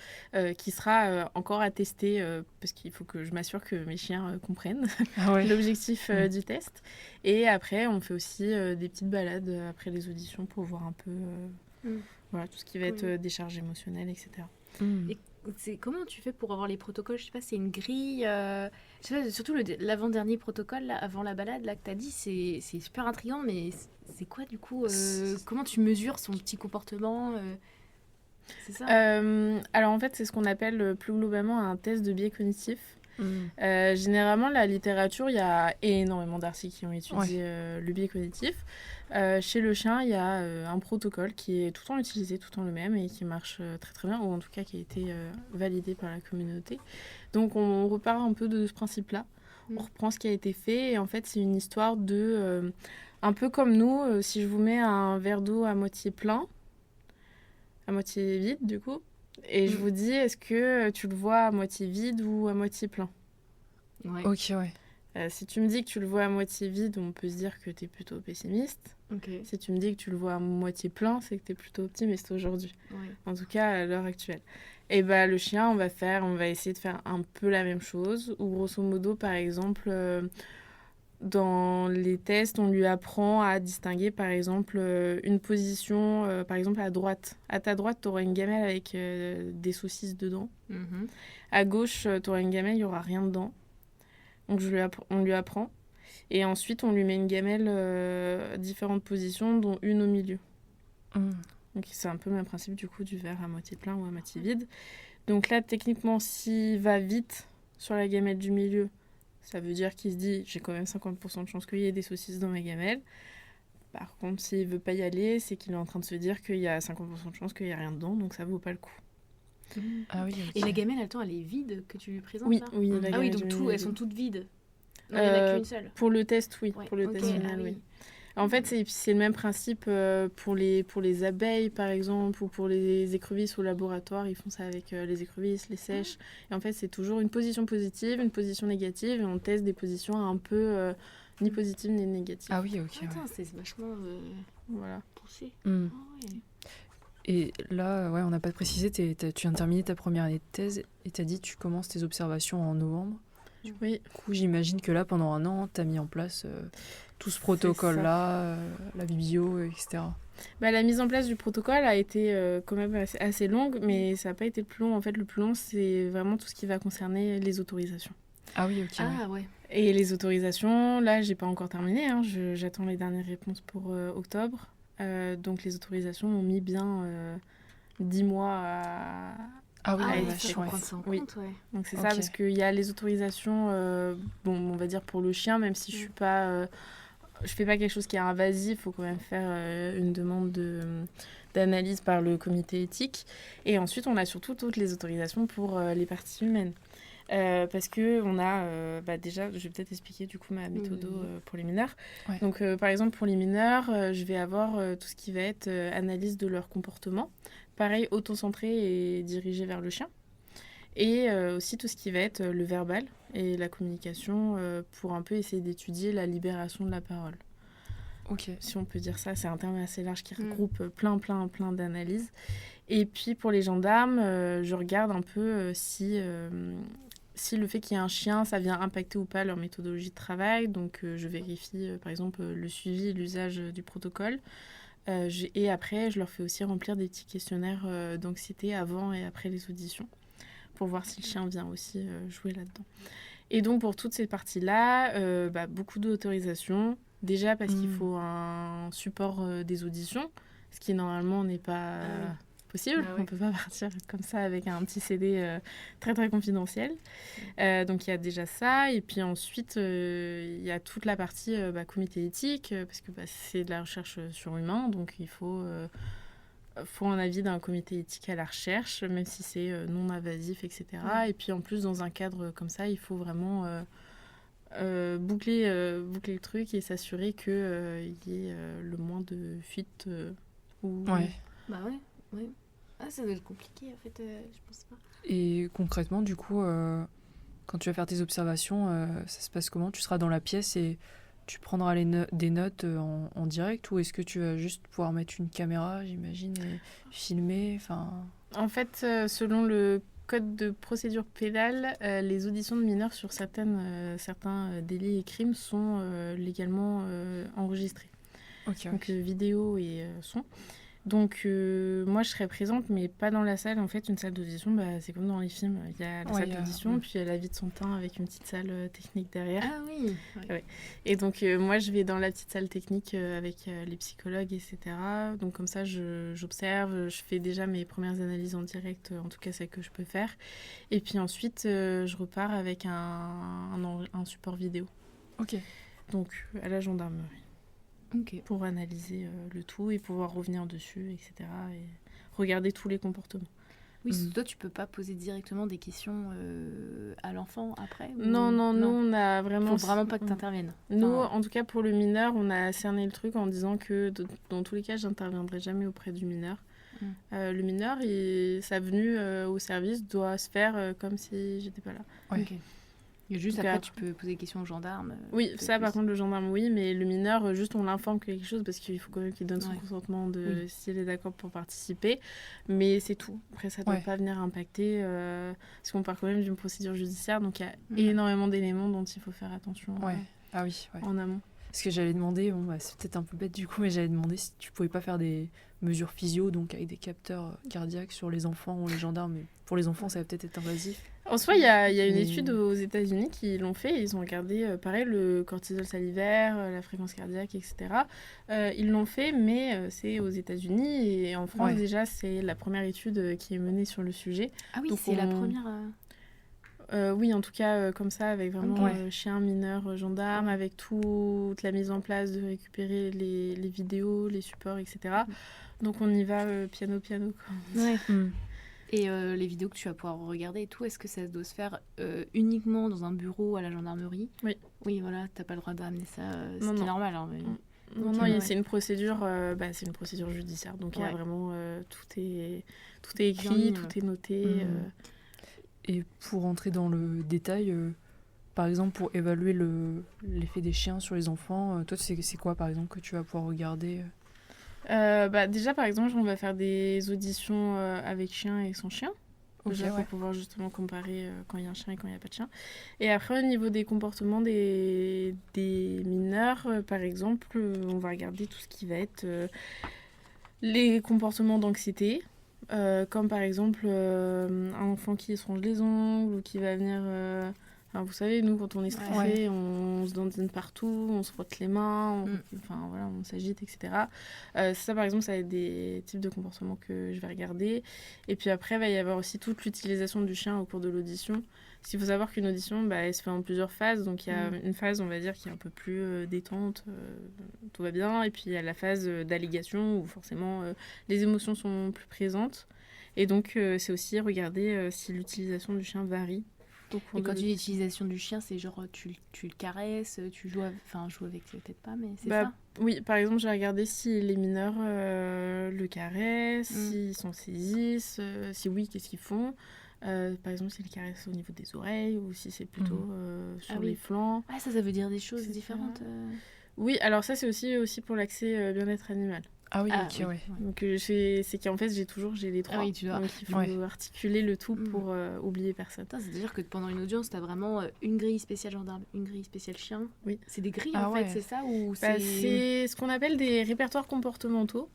qui sera encore à tester, parce qu'il faut que je m'assure que mes chiens comprennent l'objectif du test. Et après, on fait aussi des petites balades après les auditions pour voir un peu tout ce qui va être décharge émotionnelle, etc. Et comment tu fais pour avoir les protocoles ? Je sais pas, c'est une grille. Je sais pas, surtout l'avant-dernier protocole là, avant la balade là que t'as dit, c'est super intriguant. Mais c'est quoi du coup comment tu mesures son petit comportement C'est ça Alors en fait, c'est ce qu'on appelle plus globalement un test de biais cognitif. Généralement, la littérature, il y a énormément d'articles qui ont étudié le biais cognitif. Chez le chien, il y a un protocole qui est tout le temps utilisé, tout le temps le même, et qui marche très très bien, ou en tout cas qui a été validé par la communauté. Donc on repart un peu de ce principe-là. On reprend ce qui a été fait, et en fait c'est une histoire de... un peu comme nous, si je vous mets un verre d'eau à moitié plein, à moitié vide du coup, et je vous dis, est-ce que tu le vois à moitié vide ou à moitié plein ? Ok, ouais. Si tu me dis que tu le vois à moitié vide, on peut se dire que tu es plutôt pessimiste. Okay. Si tu me dis que tu le vois à moitié plein, c'est que tu es plutôt optimiste aujourd'hui. En tout cas, à l'heure actuelle. Et le chien, on va essayer de faire un peu la même chose. Ou grosso modo, par exemple, dans les tests, on lui apprend à distinguer, par exemple, une position, par exemple, à droite. À ta droite, tu auras une gamelle avec des saucisses dedans. À gauche, tu auras une gamelle, il n'y aura rien dedans. Donc, on lui apprend. Et ensuite, on lui met une gamelle différentes positions, dont une au milieu. Donc, c'est un peu le même principe, du coup, du verre à moitié plein ou à moitié vide. Donc là, techniquement, s'il va vite sur la gamelle du milieu, ça veut dire qu'il se dit, j'ai quand même 50% de chance qu'il y ait des saucisses dans ma gamelle. Par contre, s'il ne veut pas y aller, c'est qu'il est en train de se dire qu'il y a 50% de chance qu'il n'y a rien dedans, donc ça ne vaut pas le coup. Ah oui, okay. Et la gamelle, elle est vide que tu lui présentes Oui, là ? Oui. Ah oui, donc elles sont toutes vides. Non, il n'y en a qu'une seule. Pour le test, oui. Pour le test final, oui. En fait, c'est le même principe pour les abeilles, par exemple, ou pour les écrevisses au laboratoire. Ils font ça avec les écrevisses, les sèches. Et en fait, c'est toujours une position positive, une position négative, et on teste des positions un peu ni positives ni négatives. Ah oui, ok. Attends, c'est vachement poussé. Et là, on n'a pas précisé, tu viens de terminer ta première année de thèse et tu as dit que tu commences tes observations en novembre. Oui. Du coup, j'imagine que là, pendant un an, tu as mis en place tout ce protocole-là, la biblio, etc. La mise en place du protocole a été quand même assez longue, mais ça n'a pas été le plus long. En fait, le plus long, c'est vraiment tout ce qui va concerner les autorisations. Ah oui, ok. Ah ouais. Et les autorisations, là, j'ai pas encore terminé. J'attends les dernières réponses pour octobre. Donc, les autorisations ont mis bien 10 mois à... Ah oui, il faut prendre ça en compte, ouais. Donc c'est ça, parce qu'il y a les autorisations, on va dire pour le chien, même si je suis pas, je fais pas quelque chose qui est invasif, il faut quand même faire une demande d'analyse par le comité éthique. Et ensuite, on a surtout toutes les autorisations pour les parties humaines. Parce que on a déjà, je vais peut-être expliquer du coup ma méthode pour les mineurs. Ouais. Donc par exemple pour les mineurs, je vais avoir tout ce qui va être analyse de leur comportement, pareil auto-centré et dirigé vers le chien, et aussi tout ce qui va être le verbal et la communication pour un peu essayer d'étudier la libération de la parole. Ok. Si on peut dire ça, c'est un terme assez large qui regroupe plein d'analyses. Et puis pour les gendarmes, je regarde un peu si le fait qu'il y ait un chien, ça vient impacter ou pas leur méthodologie de travail. Donc, je vérifie, par exemple, le suivi et l'usage du protocole. Et après, je leur fais aussi remplir des petits questionnaires d'anxiété avant et après les auditions pour voir si le chien vient aussi jouer là-dedans. Et donc, pour toutes ces parties-là, beaucoup d'autorisations. Déjà parce qu'il faut un support des auditions, ce qui normalement n'est pas... possible. On ne peut pas partir comme ça avec un petit CD très très confidentiel. Donc il y a déjà ça. Et puis ensuite, il y a toute la partie comité éthique, parce que c'est de la recherche sur humain. Donc il faut un avis d'un comité éthique à la recherche, même si c'est non invasif, etc. Et puis en plus, dans un cadre comme ça, il faut vraiment boucler le truc et s'assurer qu'il y ait le moins de fuites. Ouais. Bah ouais. Oui. Ah, ça doit être compliqué en fait, je pense pas. Et concrètement, du coup, quand tu vas faire tes observations, ça se passe comment ? Tu seras dans la pièce et tu prendras des notes en direct, ou est-ce que tu vas juste pouvoir mettre une caméra, j'imagine, et filmer En fait, selon le code de procédure pénale, les auditions de mineurs sur certains délits et crimes sont légalement enregistrées. Donc vidéo et son. Donc, moi, je serais présente, mais pas dans la salle. En fait, une salle d'audition, c'est comme dans les films. Il y a la salle d'audition, puis il y a la vie de son teint avec une petite salle technique derrière. Ah oui. Ouais. Et donc, moi, je vais dans la petite salle technique avec les psychologues, etc. Donc, comme ça, j'observe. Je fais déjà mes premières analyses en direct, en tout cas, celles que je peux faire. Et puis ensuite, je repars avec un support vidéo. Ok. Donc, à la gendarmerie. Okay. Pour analyser le tout et pouvoir revenir dessus, etc. Et regarder tous les comportements. Oui, toi, tu peux pas poser directement des questions à l'enfant après Non, nous, on a vraiment... Il faut vraiment pas que tu interviennes. Nous, en tout cas, pour le mineur, on a cerné le truc en disant que, dans tous les cas, j'interviendrai jamais auprès du mineur. Le mineur, sa venue au service doit se faire comme si j'étais pas là. Ouais. Okay. Et juste après, tu peux poser des questions aux gendarmes. Oui, ça, par contre, le gendarme, oui, mais le mineur, juste on l'informe quelque chose parce qu'il faut quand même qu'il donne son consentement s'il est d'accord pour participer. Mais c'est tout. Après, ça ne doit pas venir impacter parce qu'on part quand même d'une procédure judiciaire, donc il y a énormément d'éléments dont il faut faire attention en amont. Ce que j'allais demander, c'est peut-être un peu bête du coup, mais j'allais demander si tu pouvais pas faire des mesures physio, donc avec des capteurs cardiaques sur les enfants ou les gendarmes. Mais pour les enfants, ça va peut-être être invasif. En soi, il y a une étude aux États-Unis qui l'ont fait. Ils ont regardé, pareil, le cortisol salivaire, la fréquence cardiaque, etc. Ils l'ont fait, mais c'est aux États-Unis. Et en France, déjà, c'est la première étude qui est menée sur le sujet. Ah oui, donc c'est la première... oui, en tout cas, comme ça, avec vraiment chien, mineur, gendarme, avec toute la mise en place de récupérer les vidéos, les supports, etc. Donc, on y va piano. Et les vidéos que tu vas pouvoir regarder et tout, est-ce que ça doit se faire uniquement dans un bureau à la gendarmerie ? Oui, voilà, t'as pas le droit d'amener ça, ce qui est normal. Hein, mais... Non, c'est une procédure, c'est une procédure judiciaire. Donc, il y a vraiment tout est écrit, tout est noté. Et pour entrer dans le détail, par exemple, pour évaluer l'effet des chiens sur les enfants, toi, c'est quoi, par exemple, que tu vas pouvoir regarder Déjà, par exemple, on va faire des auditions avec chien et sans chien. Pour pouvoir justement comparer quand il y a un chien et quand il n'y a pas de chien. Et après, au niveau des comportements des mineurs, par exemple, on va regarder tout ce qui va être les comportements d'anxiété. Comme par exemple un enfant qui se ronge les ongles ou qui va venir Enfin, vous savez, nous, quand on est stressé, Ouais. on se dandine partout, on se frotte les mains, enfin, voilà, on s'agite, etc. Ça, par exemple, ça va être des types de comportements que je vais regarder. Et puis après, il va y avoir aussi toute l'utilisation du chien au cours de l'audition. Parce qu'il faut savoir qu'une audition, elle se fait en plusieurs phases. Donc, il y a une phase, on va dire, qui est un peu plus détente, tout va bien. Et puis, il y a la phase d'allégation, où forcément, les émotions sont plus présentes. Et donc, c'est aussi regarder si l'utilisation du chien varie. Et quand tu dis l'utilisation du chien, c'est genre tu le caresses, tu joues avec... Enfin, joues avec, peut-être pas, mais c'est ça. Oui, par exemple, j'ai regardé si les mineurs le caressent, s'ils s'en saisissent, si oui, qu'est-ce qu'ils font. Par exemple, s'ils le caressent au niveau des oreilles ou si c'est plutôt sur les flancs. Ah, ça veut dire des choses différentes. Oui, alors ça, c'est aussi pour l'accès bien-être animal. Ah oui, ok, ouais. Donc, c'est qu'en fait, j'ai les trois. Ah oui, tu dois. Donc, il faut articuler le tout pour oublier personne. C'est-à-dire que pendant une audience, t'as vraiment une grille spéciale gendarme, une grille spéciale chien. Oui. C'est des grilles, en fait, c'est ça ou c'est ce qu'on appelle des répertoires comportementaux.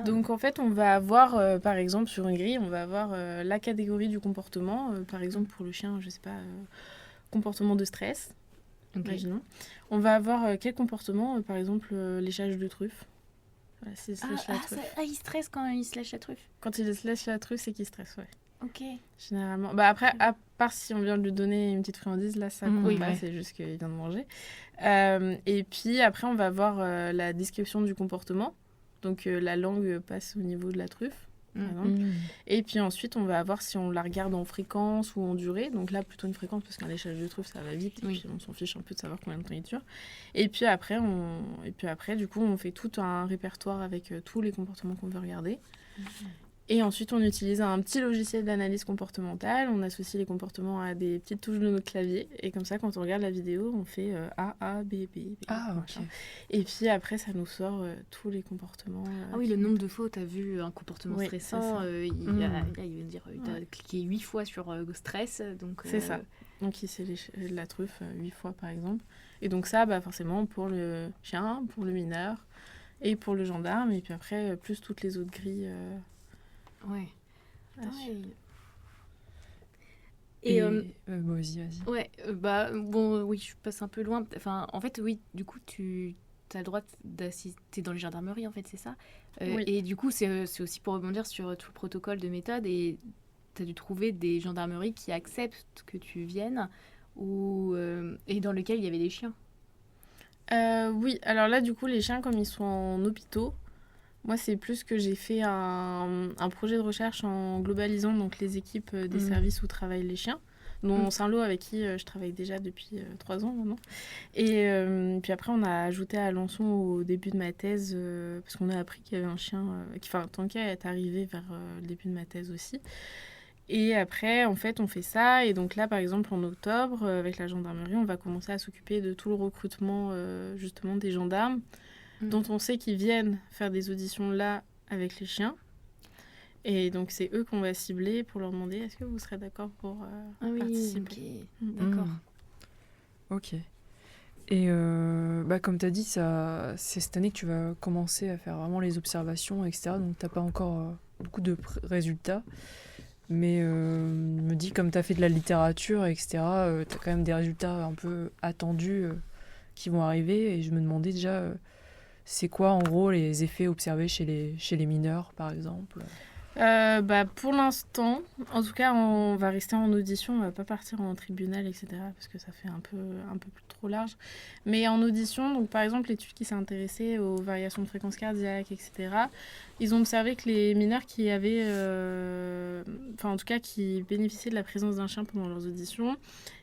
Donc, en fait, on va avoir, par exemple, sur une grille, on va avoir la catégorie du comportement. Par exemple, pour le chien, je sais pas, comportement de stress, imaginons. On va avoir quel comportement, par exemple, léchage de truffe. Voilà, il stresse quand il se lèche la truffe. Quand il se lèche la truffe, c'est qu'il stresse, ouais. Ok. Généralement. Après, à part si on vient de lui donner une petite friandise, là, ça compte pas, c'est juste qu'il vient de manger. Et puis, après, on va avoir la description du comportement. Donc, la langue passe au niveau de la truffe, par exemple. Et puis ensuite, on va voir si on la regarde en fréquence ou en durée. Donc là, plutôt une fréquence, parce qu'un léchage de truffe, ça va vite. Et puis, on s'en fiche un peu de savoir combien de temps il dure. Et puis après, du coup, on fait tout un répertoire avec tous les comportements qu'on veut regarder. Et ensuite, on utilise un petit logiciel d'analyse comportementale. On associe les comportements à des petites touches de notre clavier. Et comme ça, quand on regarde la vidéo, on fait A, B, B. Ah, ok. Et puis après, ça nous sort tous les comportements. Ah oui, le nombre de fois où tu as vu un comportement stressant, il va dire tu as cliqué 8 fois sur stress. Donc, c'est ça. Donc, il s'est léché la truffe 8 fois, par exemple. Et donc ça, forcément, pour le chien, pour le mineur et pour le gendarme. Et puis après, plus toutes les autres grilles. Ouais. Et vas-y. Ouais, oui, je passe un peu loin. Enfin, en fait, oui, du coup, tu as le droit d'assister dans les gendarmeries, en fait, c'est ça. Oui. Et du coup, c'est aussi pour rebondir sur tout le protocole de méthode. Et tu as dû trouver des gendarmeries qui acceptent que tu viennes et dans lesquelles il y avait des chiens. Oui, alors là, du coup, les chiens, comme ils sont en hôpitaux, moi, c'est plus que j'ai fait un projet de recherche en globalisant donc, les équipes des services où travaillent les chiens, dont Saint-Lô, avec qui je travaille déjà depuis 3 ans maintenant. Et puis après, on a ajouté à Alençon au début de ma thèse, parce qu'on a appris qu'il y avait un chien, Tanka est arrivé vers le début de ma thèse aussi. Et après, en fait, on fait ça. Et donc là, par exemple, en octobre, avec la gendarmerie, on va commencer à s'occuper de tout le recrutement, justement, des gendarmes, dont on sait qu'ils viennent faire des auditions là avec les chiens. Et donc, c'est eux qu'on va cibler pour leur demander est-ce que vous serez d'accord pour participer. D'accord. Ok. Et comme tu as dit, c'est cette année que tu vas commencer à faire vraiment les observations, etc. Donc, tu n'as pas encore beaucoup de résultats. Mais je me dis, comme tu as fait de la littérature, etc., tu as quand même des résultats un peu attendus qui vont arriver. Et je me demandais déjà... c'est quoi, en gros, les effets observés chez les mineurs, par exemple ? Pour l'instant, en tout cas, on va rester en audition, on va pas partir en tribunal, etc., parce que ça fait un peu plus trop large. Mais en audition, donc par exemple, l'étude qui s'est intéressée aux variations de fréquence cardiaque, etc., ils ont observé que les mineurs qui avaient, en tout cas, qui bénéficiaient de la présence d'un chien pendant leurs auditions,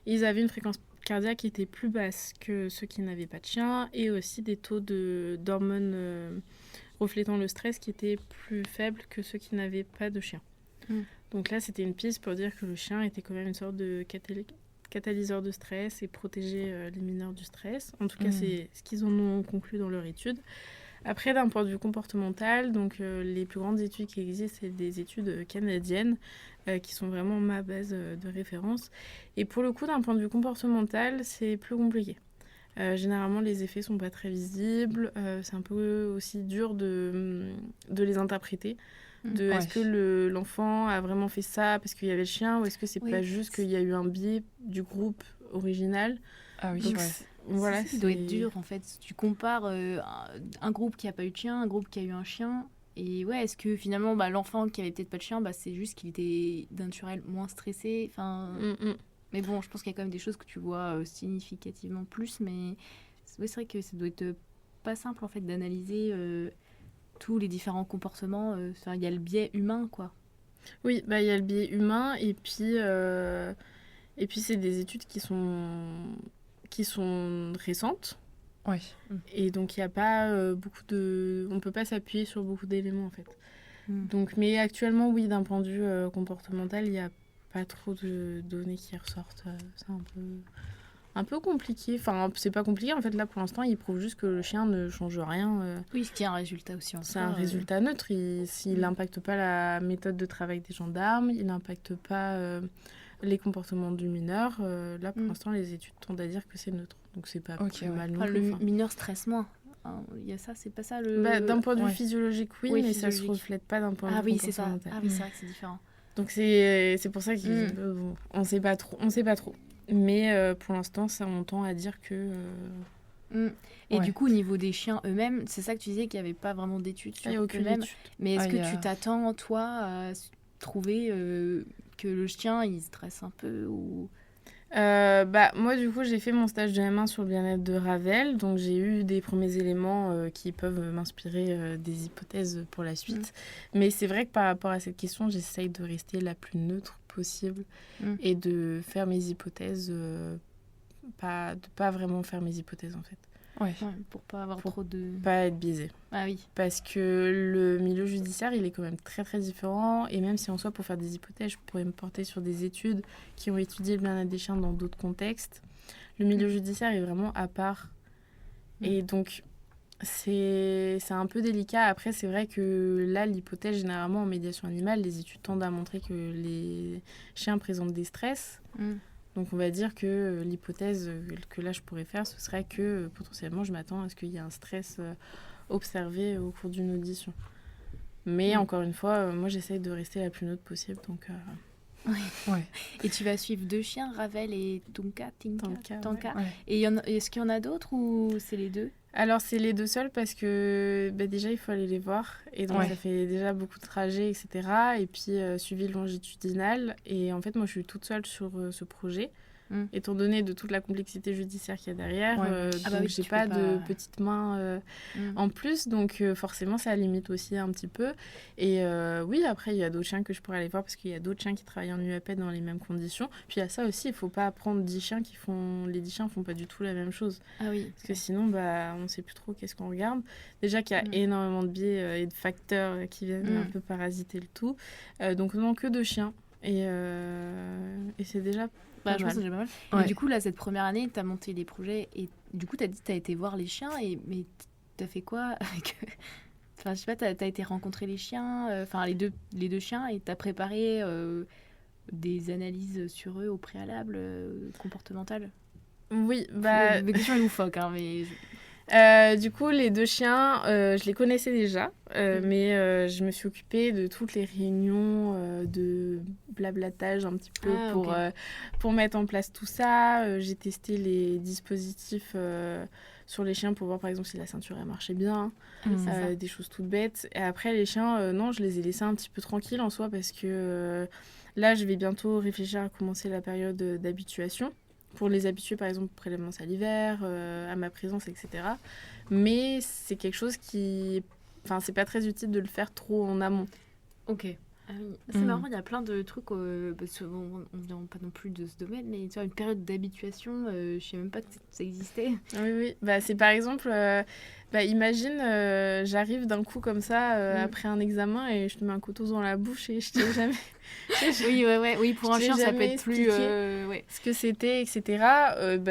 ils avaient une fréquence cardiaque qui était plus basse que ceux qui n'avaient pas de chien, et aussi des taux d'hormones reflétant le stress qui étaient plus faibles que ceux qui n'avaient pas de chien. Donc là, c'était une piste pour dire que le chien était quand même une sorte de catalyseur de stress et protéger les mineurs du stress. En tout cas, c'est ce qu'ils en ont conclu dans leur étude. Après, d'un point de vue comportemental, donc les plus grandes études qui existent, c'est des études canadiennes qui sont vraiment ma base de référence. Et pour le coup, d'un point de vue comportemental, c'est plus compliqué. Généralement, les effets sont pas très visibles. C'est un peu aussi dur de les interpréter. Est-ce que l'enfant a vraiment fait ça parce qu'il y avait le chien, ou est-ce que c'est pas juste qu'il y a eu un biais du groupe original. Ah oui, Donc, ouais. voilà, ça doit être dur en fait. Tu compares un groupe qui a pas eu de chien, un groupe qui a eu un chien. Et ouais, est-ce que finalement l'enfant qui avait peut-être pas de chien, c'est juste qu'il était d'un naturel moins stressé. Enfin, mais bon, je pense qu'il y a quand même des choses que tu vois significativement plus. Mais c'est vrai que ça doit être pas simple en fait d'analyser tous les différents comportements. Il y a le biais humain quoi. Oui, il y a le biais humain et puis c'est des études qui sont récentes. Ouais. Et donc il y a pas on peut pas s'appuyer sur beaucoup d'éléments en fait. Donc mais actuellement oui, d'un point de vue comportemental, il y a pas trop de données qui ressortent. C'est un peu compliqué. Enfin, c'est pas compliqué en fait. Là pour l'instant, ils prouvent juste que le chien ne change rien. Oui, ce qui est un résultat aussi. C'est un résultat neutre. S'il n'impacte pas la méthode de travail des gendarmes, il n'impacte pas les comportements du mineur. Là pour l'instant, les études tendent à dire que c'est neutre. Donc c'est pas plus mal non plus. Le mineur stresse moins. Il y a ça, c'est pas ça le. D'un point de vue physiologique, oui, mais ça se reflète pas d'un point de vue comportemental. Ah oui, c'est vrai que c'est différent. Donc c'est pour ça qu'on sait pas trop. Mais pour l'instant, on tend à dire que. Et du coup, au niveau des chiens eux-mêmes, c'est ça que tu disais qu'il n'y avait pas vraiment d'études sur eux-mêmes. Mais est-ce que tu t'attends, toi, à trouver que le chien, il stresse un peu ou... Moi, du coup, j'ai fait mon stage de M1 sur le bien-être de Ravel. Donc, j'ai eu des premiers éléments qui peuvent m'inspirer des hypothèses pour la suite. Mais c'est vrai que par rapport à cette question, j'essaye de rester la plus neutre possible et de faire mes hypothèses, de pas vraiment faire mes hypothèses, en fait. Ouais, pour pas avoir trop de... pas être biaisé. Ah oui. Parce que le milieu judiciaire, il est quand même très très différent. Et même si en soi, pour faire des hypothèses, je pourrais me porter sur des études qui ont étudié le bien-être des chiens dans d'autres contextes. Le milieu judiciaire est vraiment à part. Et donc, c'est un peu délicat. Après, c'est vrai que là, l'hypothèse, généralement en médiation animale, les études tendent à montrer que les chiens présentent des stress. Donc on va dire que l'hypothèse que là je pourrais faire, ce serait que potentiellement je m'attends à ce qu'il y ait un stress observé au cours d'une audition. Mais encore une fois, moi j'essaye de rester la plus neutre possible. Donc, Et tu vas suivre 2 chiens, Ravel et Tinka. Ouais. Et est-ce qu'il y en a d'autres ou c'est les 2 ? Alors c'est les 2 seuls parce que déjà il faut aller les voir. Et donc ça fait déjà beaucoup de trajets, etc. Et puis suivi longitudinal. Et en fait moi je suis toute seule sur ce projet. Étant donné de toute la complexité judiciaire qu'il y a derrière, donc j'ai pas de petites mains en plus, donc forcément ça limite aussi un petit peu. Et oui, après il y a d'autres chiens que je pourrais aller voir parce qu'il y a d'autres chiens qui travaillent en UAP dans les mêmes conditions. Puis il y a ça aussi, il faut pas prendre 10 chiens les 10 chiens font pas du tout la même chose. Ah oui. Parce que sinon on sait plus trop qu'est-ce qu'on regarde. Déjà qu'il y a énormément de biais et de facteurs qui viennent un peu parasiter le tout. Donc non, que 2 chiens. Et c'est déjà je pense que c'est déjà pas mal. Ouais. Et du coup, là, cette première année, tu as monté les projets et du coup, tu as dit que tu as été voir les chiens. Mais tu as fait quoi avec eux ? Enfin, je sais pas, tu as été rencontrer les chiens, les deux chiens, et tu as préparé des analyses sur eux au préalable, comportementales ? Oui, Mes questions loufoques, hein, mais... Du coup, les 2 chiens, je les connaissais déjà, mais je me suis occupée de toutes les réunions de blablatage un petit peu pour mettre en place tout ça. J'ai testé les dispositifs sur les chiens pour voir par exemple si la ceinture elle marchait bien, des choses toutes bêtes. Et après, les chiens, non, je les ai laissés un petit peu tranquilles en soi parce que là, je vais bientôt réfléchir à commencer la période d'habituation. Pour les habituer, par exemple, au prélèvement salivaire, à ma présence, etc. Mais c'est quelque chose qui... Enfin, c'est pas très utile de le faire trop en amont. Ok. C'est marrant, il y a plein de trucs... parce que, on ne vient pas non plus de ce domaine, mais tu vois, une période d'habituation, je sais même pas que ça existait. Oui. C'est par exemple... imagine, j'arrive d'un coup comme ça, après un examen, et je te mets un couteau dans la bouche et je t'ai jamais... Oui, pour un chien, ça peut être plus... ce que c'était, etc.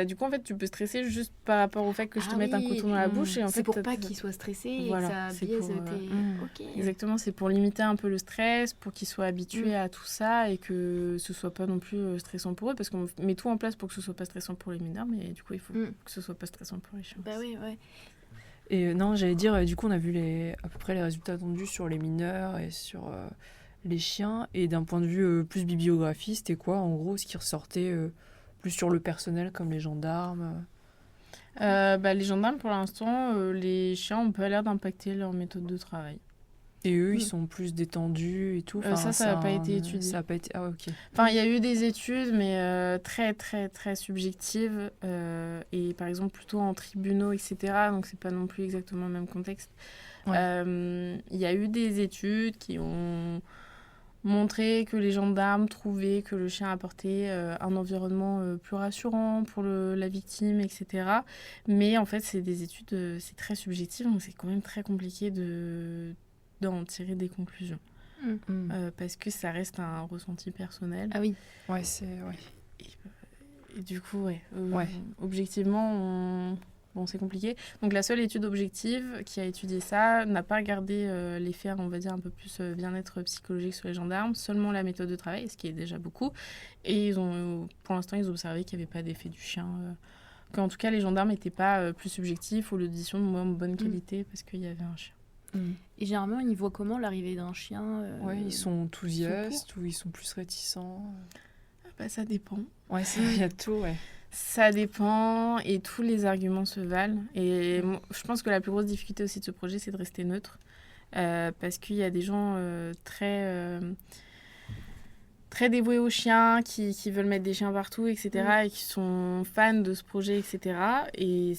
Du coup, en fait, tu peux stresser juste par rapport au fait que je te mette un couteau dans la bouche. Et en c'est fait, pour pas qu'il soit stressé et que ça biaise tes... Exactement, c'est pour limiter un peu le stress, pour qu'ils soient habitués à tout ça et que ce soit pas non plus stressant pour eux, parce qu'on met tout en place pour que ce soit pas stressant pour les mineurs, mais du coup, il faut que ce soit pas stressant pour les chiens. Oui. Et non, j'allais dire, du coup, on a vu à peu près les résultats attendus sur les mineurs et sur les chiens. Et d'un point de vue plus bibliographie, c'était quoi, en gros, ce qui ressortait plus sur le personnel comme les gendarmes. Les gendarmes, pour l'instant, les chiens ont pas l'air d'impacter leur méthode de travail. Et eux, ils sont plus détendus et tout. Ça n'a pas été étudié. Ça a pas été... Ah, ok. Enfin, il y a eu des études, mais très, très, très subjectives. Et par exemple, plutôt en tribunaux, etc. Donc, c'est pas non plus exactement le même contexte. Ouais. Il y a eu des études qui ont montré que les gendarmes trouvaient que le chien apportait un environnement plus rassurant pour la victime, etc. Mais en fait, c'est des études, c'est très subjectif, donc c'est quand même très compliqué d'en tirer des conclusions. Parce que ça reste un ressenti personnel. Ah oui. Ouais, c'est... Ouais. Et du coup, objectivement, c'est compliqué. Donc la seule étude objective qui a étudié ça n'a pas regardé l'effet, on va dire, un peu plus bien-être psychologique sur les gendarmes, seulement la méthode de travail, ce qui est déjà beaucoup. Et pour l'instant, ils ont observé qu'il n'y avait pas d'effet du chien. Qu'en tout cas, les gendarmes n'étaient pas plus subjectifs ou l'audition de moins bonne qualité parce qu'il y avait un chien. Et généralement, ils voient comment l'arrivée d'un chien ils sont enthousiastes ou ils sont plus réticents. Ça dépend. Ouais, il y a tout, ouais. Ça dépend et tous les arguments se valent. Et je pense que la plus grosse difficulté aussi de ce projet, c'est de rester neutre. Parce qu'il y a des gens très dévoués aux chiens, qui veulent mettre des chiens partout, etc. Et qui sont fans de ce projet, etc. Et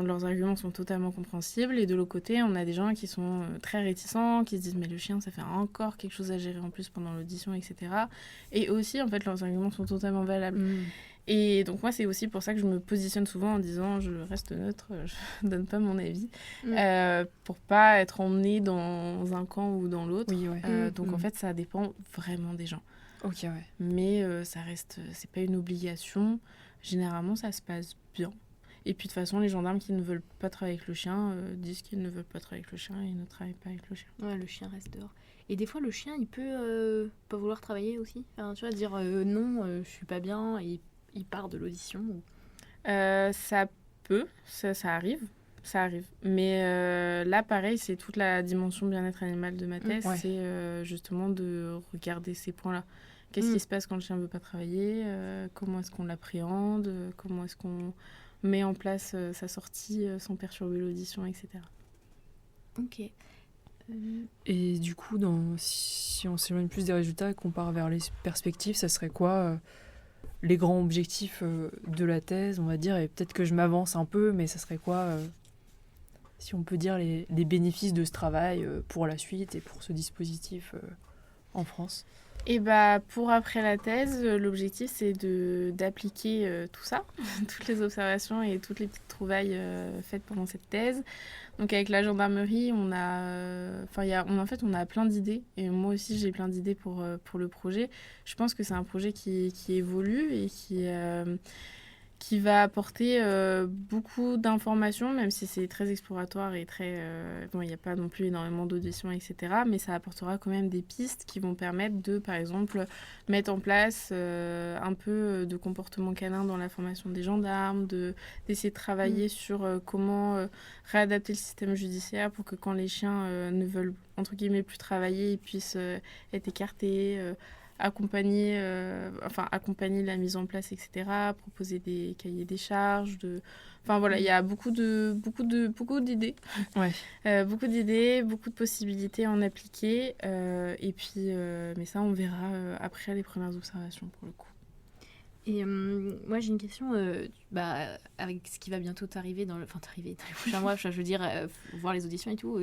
leurs arguments sont totalement compréhensibles. Et de l'autre côté, on a des gens qui sont très réticents, qui se disent « mais le chien, ça fait encore quelque chose à gérer en plus pendant l'audition, etc. » Et aussi, en fait, leurs arguments sont totalement valables. Et donc moi, c'est aussi pour ça que je me positionne souvent en disant je reste neutre, je donne pas mon avis, pour pas être emmenée dans un camp ou dans l'autre. Oui, ouais. Donc en fait, ça dépend vraiment des gens. Ok, ouais. Mais ça reste, c'est pas une obligation. Généralement, ça se passe bien. Et puis de toute façon, les gendarmes qui ne veulent pas travailler avec le chien disent qu'ils ne veulent pas travailler avec le chien et ils ne travaillent pas avec le chien. Ouais, le chien reste dehors. Et des fois, le chien, il peut pas vouloir travailler aussi. Enfin, tu vois, dire non, je suis pas bien et il part de l'audition. Ça peut, ça arrive. Ça arrive. Mais là, pareil, c'est toute la dimension bien-être animal de ma thèse. C'est justement de regarder ces points-là. Qu'est-ce qui se passe quand le chien ne veut pas travailler comment est-ce qu'on l'appréhende comment est-ce qu'on met en place sa sortie sans perturber l'audition, etc. Ok. Et du coup, si on s'éloigne plus des résultats et qu'on part vers les perspectives, ça serait quoi les grands objectifs de la thèse, on va dire, et peut-être que je m'avance un peu, mais ça serait quoi, si on peut dire, les bénéfices de ce travail pour la suite et pour ce dispositif en France? Et pour après la thèse, l'objectif c'est d'appliquer tout ça, toutes les observations et toutes les petites trouvailles faites pendant cette thèse. Donc avec la gendarmerie, on a plein d'idées et moi aussi j'ai plein d'idées pour le projet. Je pense que c'est un projet qui évolue et qui va apporter beaucoup d'informations, même si c'est très exploratoire et très... il n'y a pas non plus énormément d'auditions, etc. Mais ça apportera quand même des pistes qui vont permettre de, par exemple, mettre en place un peu de comportement canin dans la formation des gendarmes, d'essayer de travailler sur comment réadapter le système judiciaire pour que quand les chiens ne veulent, entre guillemets, plus travailler, ils puissent être écartés, accompagner la mise en place, etc., proposer des cahiers des charges, il y a beaucoup d'idées, beaucoup d'idées, beaucoup de possibilités à en appliquer, et puis, mais ça on verra après les premières observations pour le coup. Et moi j'ai une question, avec ce qui va bientôt t'arriver dans les prochains mois, je veux dire, voir les auditions et tout,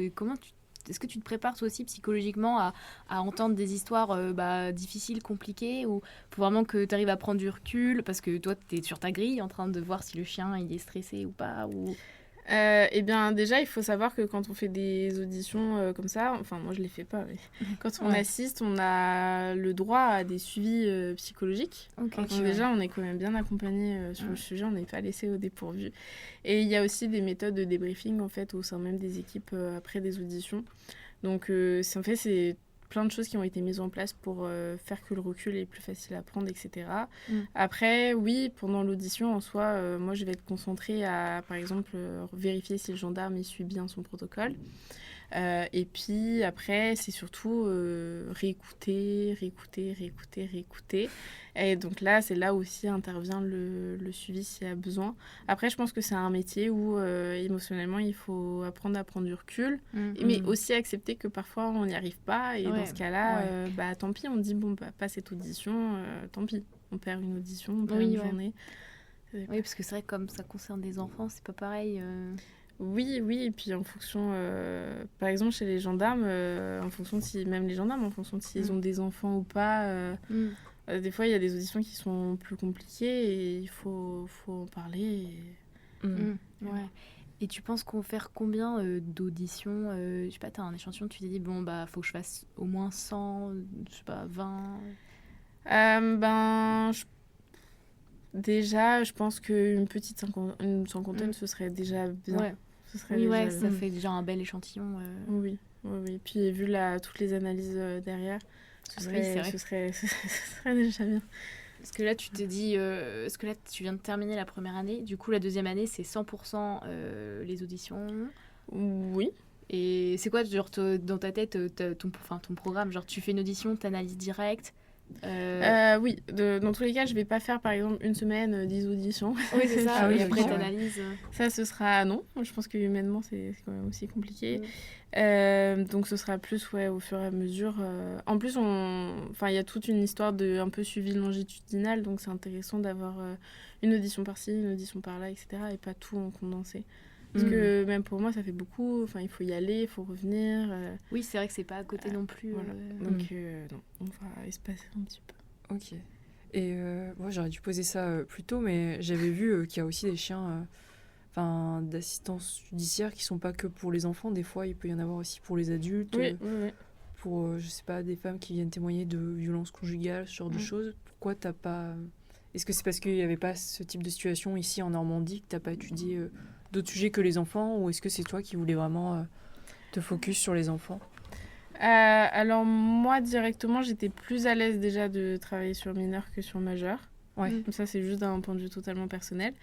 est-ce que tu te prépares toi aussi psychologiquement à entendre des histoires difficiles, compliquées, ou faut vraiment que tu arrives à prendre du recul parce que toi tu es sur ta grille en train de voir si le chien il est stressé ou pas ou... Eh bien déjà il faut savoir que quand on fait des auditions comme ça, enfin moi je les fais pas, mais quand on assiste, on a le droit à des suivis psychologiques. Donc déjà on est quand même bien accompagné sur le sujet, on n'est pas laissé au dépourvu. Et il y a aussi des méthodes de débriefing en fait au sein même des équipes après des auditions. Donc c'est plein de choses qui ont été mises en place pour faire que le recul est plus facile à prendre, etc. Après, oui, pendant l'audition, en soi, moi, je vais être concentrée à, par exemple, vérifier si le gendarme il suit bien son protocole. Et puis après, c'est surtout réécouter. Et donc là, c'est là aussi intervient le suivi s'il y a besoin. Après, je pense que c'est un métier où émotionnellement, il faut apprendre à prendre du recul, mais aussi accepter que parfois, on n'y arrive pas. Et dans ce cas-là, tant pis, on dit, pas cette audition, tant pis. On perd une audition, on perd une journée. Oui, parce que c'est vrai que comme ça concerne des enfants, c'est pas pareil. Oui, et puis en fonction, par exemple chez les gendarmes, en fonction de même les gendarmes, en fonction de s'ils ont des enfants ou pas, des fois il y a des auditions qui sont plus compliquées et il faut en parler. Ouais. Et tu penses qu'on va faire combien d'auditions je sais pas, t'as un échantillon, tu t'es dit, faut que je fasse au moins 100, je sais pas, 20 Déjà, je pense qu'une petite cinquantaine, ce serait déjà bien. Ouais. Ce serait ça fait déjà un bel échantillon. Oui. Puis vu toutes les analyses derrière, ce serait déjà bien. Parce que là, tu te dis... parce que là, tu viens de terminer la première année. Du coup, la deuxième année, c'est 100% les auditions. Oui. Et c'est quoi, genre, dans ta tête, ton programme? Genre, tu fais une audition, t'analyses direct. Oui, dans tous les cas, je vais pas faire par exemple une semaine 10 auditions. Oui, c'est ça. Et après, non. t'analyses. Ça, ce sera non. Je pense que humainement, c'est quand même aussi compliqué. Donc, ce sera plus au fur et à mesure. En plus, il y a toute une histoire de un peu suivi longitudinal, donc c'est intéressant d'avoir une audition par-ci, une audition par-là, etc. Et pas tout en condensé. Parce que même pour moi, ça fait beaucoup. Enfin, il faut y aller, il faut revenir. Oui, c'est vrai que c'est pas à côté non plus. Voilà. Donc, non, on va espacer un petit peu. Ok. Et moi, j'aurais dû poser ça plus tôt, mais j'avais vu qu'il y a aussi des chiens d'assistance judiciaire qui sont pas que pour les enfants. Des fois, il peut y en avoir aussi pour les adultes. Oui. Pour, je sais pas, des femmes qui viennent témoigner de violences conjugales, ce genre de choses. Pourquoi t'as pas... Est-ce que c'est parce qu'il n'y avait pas ce type de situation ici en Normandie que t'as pas étudié d'autres sujets que les enfants, ou est-ce que c'est toi qui voulais vraiment te focus sur les enfants? Alors moi directement j'étais plus à l'aise déjà de travailler sur mineurs que sur majeurs. Donc ça c'est juste d'un point de vue totalement personnel.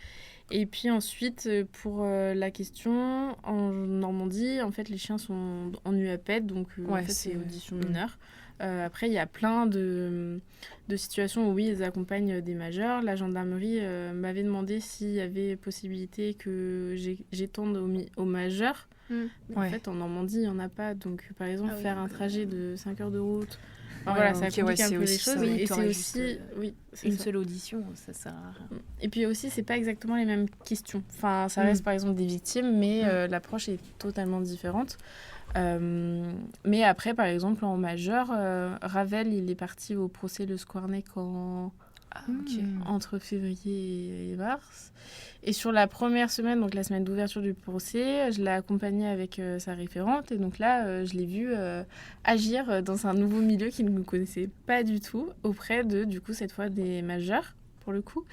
Et puis ensuite pour la question en Normandie, en fait les chiens sont en UAPED, donc en fait c'est audition mineure. Après il y a plein de situations où oui ils accompagnent des majeurs. La gendarmerie m'avait demandé s'il y avait possibilité que j'étende aux majeurs. En fait en Normandie il n'y en a pas, donc par exemple faire un trajet de 5 heures de route, ça complique un peu les choses. Oui, et c'est aussi une seule audition, ça sert à rien. Et puis aussi c'est pas exactement les mêmes questions, ça reste par exemple des victimes, mais l'approche est totalement différente. Mais après par exemple en majeur, Ravel il est parti au procès de Squarneck entre février et mars. Et sur la première semaine, donc la semaine d'ouverture du procès, je l'ai accompagné avec sa référente. Et donc là, je l'ai vu agir dans un nouveau milieu qu'il ne connaissait pas du tout, auprès de, du coup, cette fois des majeurs, pour le coup.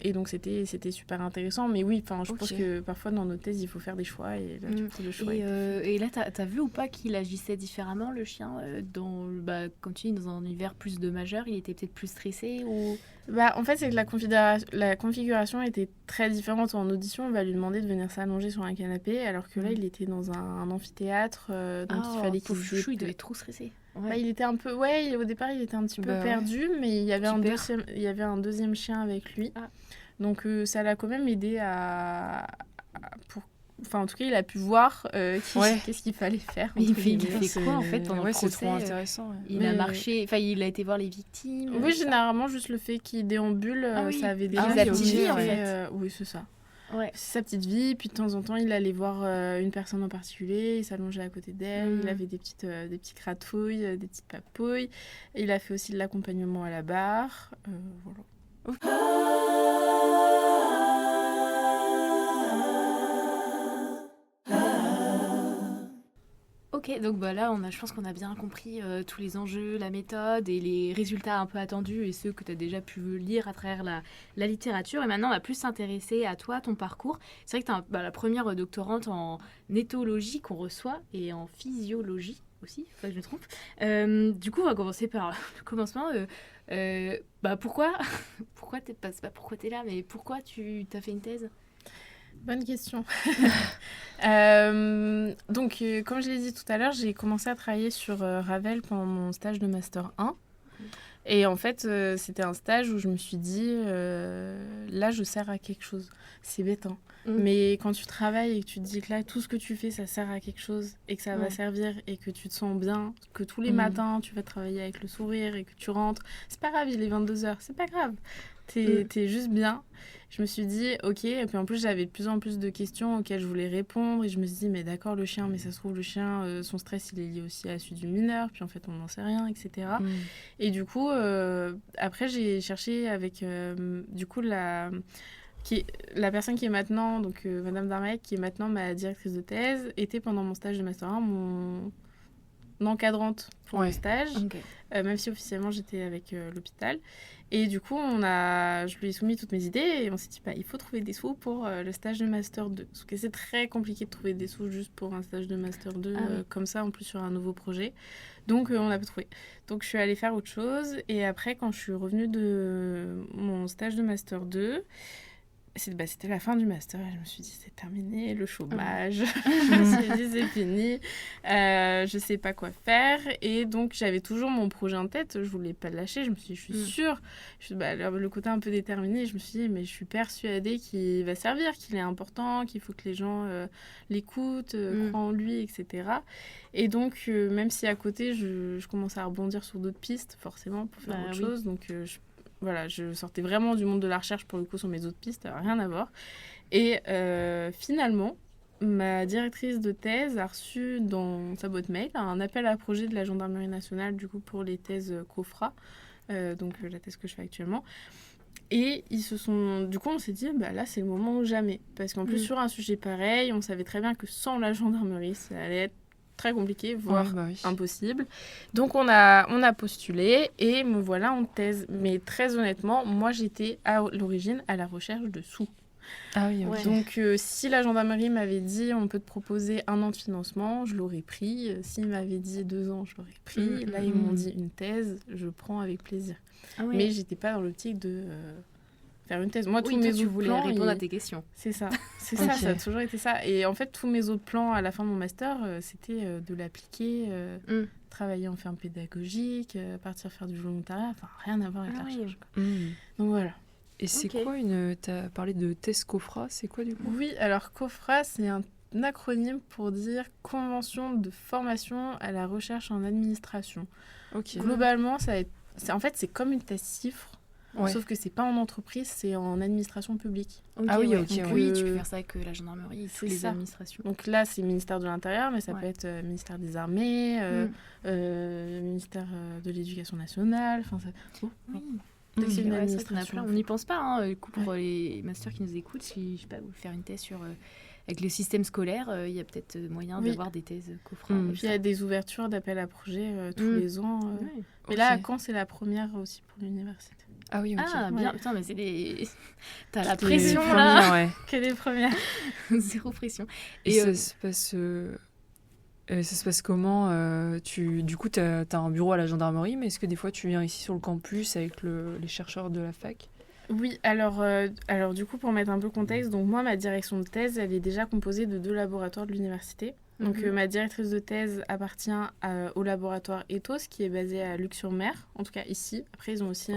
Et donc c'était super intéressant, mais oui, je pense que parfois dans nos thèses il faut faire des choix et là tu fais le choix. Et là t'as vu ou pas qu'il agissait différemment, le chien, comme tu dis, dans un univers plus de majeurs, il était peut-être plus stressé ou... En fait c'est que la configuration était très différente. En audition on va lui demander de venir s'allonger sur un canapé, alors que là il était dans un amphithéâtre, donc il fallait qu'il il devait être trop stressé. Il était un peu au départ il était un petit peu perdu, mais il y avait un deuxième chien avec lui. Donc ça l'a quand même aidé en tout cas il a pu voir qu'est-ce qu'il fallait faire. Il fait quoi en fait pendant le procès? C'est trop intéressant. Il a marché, il a été voir les victimes. Oui, généralement juste le fait qu'il déambule, ça avait déjà sa petite vie en fait. Oui, c'est ça. Ouais. C'est sa petite vie, puis de temps en temps il allait voir une personne en particulier, il s'allongeait à côté d'elle, il avait des petites gratouilles, des petites papouilles. Et il a fait aussi de l'accompagnement à la barre. Voilà. Ok, donc là, je pense qu'on a bien compris tous les enjeux, la méthode et les résultats un peu attendus et ceux que tu as déjà pu lire à travers la littérature. Et maintenant, on va plus s'intéresser à toi, ton parcours. C'est vrai que tu es la première doctorante en éthologie qu'on reçoit et en physiologie aussi, faut pas que je me trompe. Du coup, on va commencer par le commencement. Pourquoi t'es là, mais pourquoi tu as fait une thèse ? Bonne question. Donc, comme je l'ai dit tout à l'heure, j'ai commencé à travailler sur Ravel pendant mon stage de Master 1. Et en fait, c'était un stage où je me suis dit, là, je sers à quelque chose. C'est bête, hein. Mais quand tu travailles et que tu te dis que là, tout ce que tu fais, ça sert à quelque chose et que ça va servir et que tu te sens bien, que tous les matins, tu vas travailler avec le sourire et que tu rentres, c'est pas grave, il est 22h, c'est pas grave. T'es juste bien. Je me suis dit, ok, et puis en plus, j'avais de plus en plus de questions auxquelles je voulais répondre et je me suis dit, mais d'accord, le chien, mais ça se trouve, le chien, son stress, il est lié aussi à celui du mineur, puis en fait, on n'en sait rien, etc. Et du coup, après, j'ai cherché avec, du coup, la personne qui est maintenant, donc Madame Darmaillet, qui est maintenant ma directrice de thèse, était pendant mon stage de Master 1 mon encadrante pour le stage, même si officiellement j'étais avec l'hôpital. Et du coup, je lui ai soumis toutes mes idées et on s'est dit, il faut trouver des sous pour le stage de Master 2. Parce que c'est très compliqué de trouver des sous juste pour un stage de Master 2, comme ça, en plus sur un nouveau projet. Donc, on n'a pas trouvé. Donc, je suis allée faire autre chose. Et après, quand je suis revenue de mon stage de Master 2, c'était la fin du master et je me suis dit c'est terminé, le chômage. Je me suis dit c'est fini, je sais pas quoi faire et donc j'avais toujours mon projet en tête, je voulais pas le lâcher, je me suis dit je suis sûre, le côté un peu déterminé, je me suis dit mais je suis persuadée qu'il va servir, qu'il est important, qu'il faut que les gens l'écoutent, croient en lui, etc. Et donc même si à côté je commençais à rebondir sur d'autres pistes forcément pour faire autre chose, donc je sortais vraiment du monde de la recherche pour le coup sur mes autres pistes, rien à voir. Et finalement, ma directrice de thèse a reçu dans sa boîte mail un appel à projet de la Gendarmerie nationale du coup pour les thèses COFRA, donc la thèse que je fais actuellement. Et du coup on s'est dit là c'est le moment ou jamais, parce qu'en plus sur un sujet pareil, on savait très bien que sans la gendarmerie ça allait être très compliqué, voire impossible. Donc on a postulé et me voilà en thèse. Mais très honnêtement, moi j'étais à l'origine à la recherche de sous. Ah oui, ok. Donc si la gendarmerie m'avait dit on peut te proposer 1 an de financement, je l'aurais pris. S'ils m'avaient dit 2 ans, je l'aurais pris. Là ils m'ont dit une thèse, je prends avec plaisir. Mais j'étais pas dans l'optique de faire une thèse. Moi, tous mes autres plans, répondre à tes questions. C'est ça. C'est ça, ça a toujours été ça. Et en fait, tous mes autres plans à la fin de mon master, c'était de l'appliquer, travailler en ferme pédagogique, partir faire du volontariat, enfin rien à voir avec la recherche. Donc voilà. Et c'est quoi t'as parlé de thèse COFRA, c'est quoi du coup ? Oui, alors COFRA, c'est un acronyme pour dire Convention de formation à la recherche en administration. Globalement, en fait, c'est comme une thèse CIFRE. Sauf que c'est pas en entreprise, c'est en administration publique. Oui, tu peux faire ça avec la gendarmerie, toutes les administrations. Donc là, c'est ministère de l'Intérieur, mais ça peut être ministère des Armées, ministère de l'Éducation nationale. Enfin, c'est une administration. On n'y pense pas. Hein. Du coup, pour les masters qui nous écoutent, si je sais pas, vous faire une thèse sur avec le système scolaire, il y a peut-être moyen d'avoir des thèses COFRA. Puis il y a des ouvertures d'appel à projets tous les ans. Mais là, à Caen, c'est la première aussi pour l'université. Ah oui, ok. Ah, bien. Putain, mais c'est des... T'as la pression, là. Que des premières. Zéro pression. Et ça se passe comment du coup, t'as un bureau à la gendarmerie, mais est-ce que des fois, tu viens ici sur le campus avec les chercheurs de la fac ? Oui, alors du coup, pour mettre un peu le contexte, donc moi, ma direction de thèse, elle est déjà composée de 2 laboratoires de l'université. Donc ma directrice de thèse appartient au laboratoire Ethos qui est basé à Luc-sur-Mer, en tout cas ici. Après ils ont aussi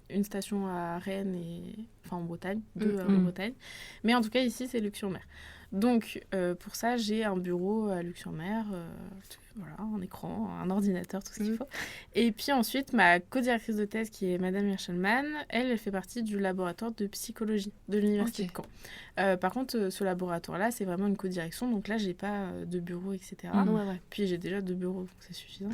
une station à Rennes en Bretagne, 2 en Bretagne. Mais en tout cas ici c'est Luc-sur-Mer. Donc pour ça j'ai un bureau à Luc-sur-Mer, un écran, un ordinateur, tout ce qu'il faut. Et puis ensuite ma co-directrice de thèse qui est Madame Hirschelman, elle fait partie du laboratoire de psychologie de l'université de Caen. Par contre, ce laboratoire-là, c'est vraiment une co-direction. Donc là, j'ai pas de bureau, etc. Puis j'ai déjà 2 bureaux, donc c'est suffisant.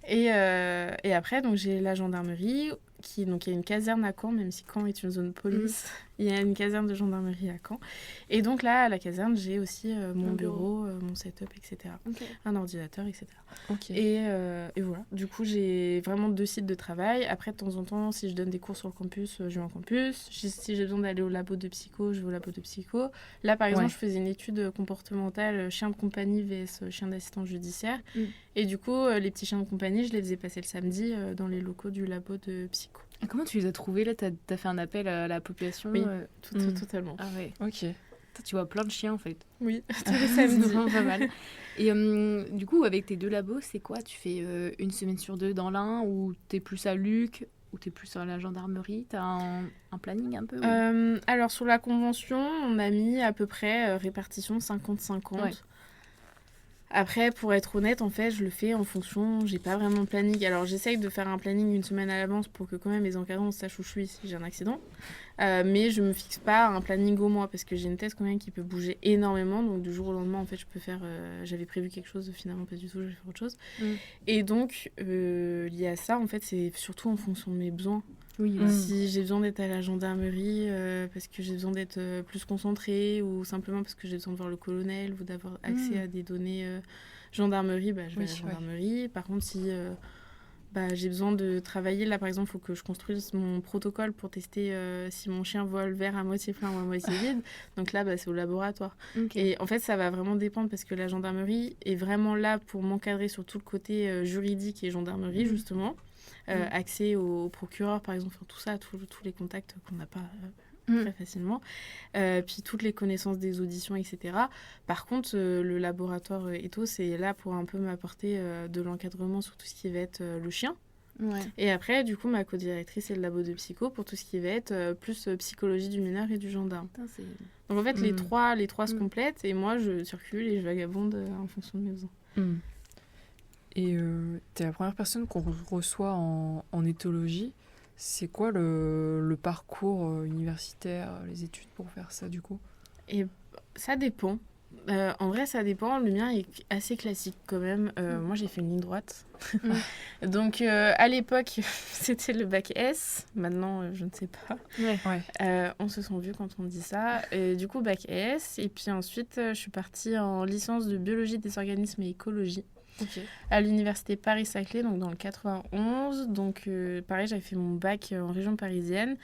Et après, donc j'ai la gendarmerie, donc il y a une caserne à Caen, même si Caen est une zone police. Il y a une caserne de gendarmerie à Caen. Et donc là, à la caserne, j'ai aussi mon bureau, mon setup, etc. Un ordinateur, etc. Et voilà. Du coup, j'ai vraiment 2 sites de travail. Après, de temps en temps, si je donne des cours sur le campus, je vais en campus. Si j'ai besoin d'aller au labo de psycho, je vais au labo de psycho. Là, par exemple, je faisais une étude comportementale chien de compagnie vs chien d'assistance judiciaire. Et du coup, les petits chiens de compagnie, je les faisais passer le samedi dans les locaux du labo de psycho. Comment tu les as trouvés là ? T'as fait un appel à la population ? Oui, totalement. Ah ouais. Ok. Toi, tu vois plein de chiens en fait. Oui, tous les C'est samedis. vraiment pas mal. Et du coup, avec tes 2 labos, c'est quoi? Tu fais une semaine sur 2 dans l'un, ou t'es plus à Luc, ou t'es plus à la gendarmerie? T'as un planning un peu Alors, sur la convention, on a mis à peu près répartition 50-50. Ouais. Après, pour être honnête, en fait, je le fais en fonction, j'ai pas vraiment de planning. Alors, j'essaye de faire un planning une semaine à l'avance pour que quand même les encadrants sachent où je suis si j'ai un accident. Mais je me fixe pas un planning au mois parce que j'ai une thèse quand même qui peut bouger énormément. Donc, du jour au lendemain, en fait, je peux faire... j'avais prévu quelque chose, finalement, pas du tout, je vais faire autre chose. Et donc, lié à ça, en fait, c'est surtout en fonction de mes besoins. Oui. Si j'ai besoin d'être à la gendarmerie parce que j'ai besoin d'être plus concentrée ou simplement parce que j'ai besoin de voir le colonel ou d'avoir accès à des données gendarmerie, je vais à la gendarmerie. Par contre, si j'ai besoin de travailler, là par exemple, il faut que je construise mon protocole pour tester si mon chien voit le verre à moitié plein ou à moitié vide. Donc là, c'est au laboratoire. Okay. Et en fait, ça va vraiment dépendre parce que la gendarmerie est vraiment là pour m'encadrer sur tout le côté juridique et gendarmerie, justement. Accès au procureur, par exemple, tout ça, tous les contacts qu'on n'a pas très facilement. Puis toutes les connaissances des auditions, etc. Par contre, le laboratoire Ethos est là pour un peu m'apporter de l'encadrement sur tout ce qui va être le chien. Ouais. Et après, du coup, ma co-directrice est le labo de psycho pour tout ce qui va être plus psychologie du mineur et du gendarme. Putain, Donc en fait, les trois se complètent et moi, je circule et je vagabonde en fonction de mes besoins. Et t'es la première personne qu'on reçoit en éthologie. C'est quoi le parcours universitaire, les études pour faire ça du coup? Et ça dépend. En vrai, ça dépend. Le mien est assez classique quand même. Moi, j'ai fait une ligne droite. Donc, à l'époque, c'était le bac S. Maintenant, je ne sais pas. On se sent vieux quand on dit ça. Et du coup, bac S. Et puis ensuite, je suis partie en licence de biologie des organismes et écologie. À l'université Paris-Saclay, donc dans le 91. Donc, pareil, j'avais fait mon bac en région parisienne.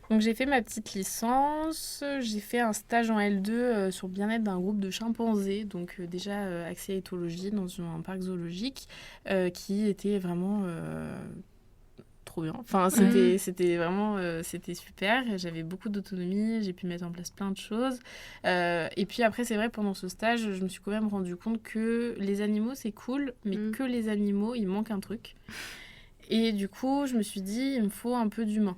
Donc, j'ai fait ma petite licence. J'ai fait un stage en L2 sur le bien-être d'un groupe de chimpanzés. Donc, déjà, accès à éthologie dans un parc zoologique qui était vraiment trop bien. Enfin, c'était vraiment c'était super. J'avais beaucoup d'autonomie. J'ai pu mettre en place plein de choses. Et puis après, c'est vrai, pendant ce stage, je me suis quand même rendu compte que les animaux, c'est cool, mais que les animaux, il manque un truc. Et du coup, je me suis dit, il me faut un peu d'humain.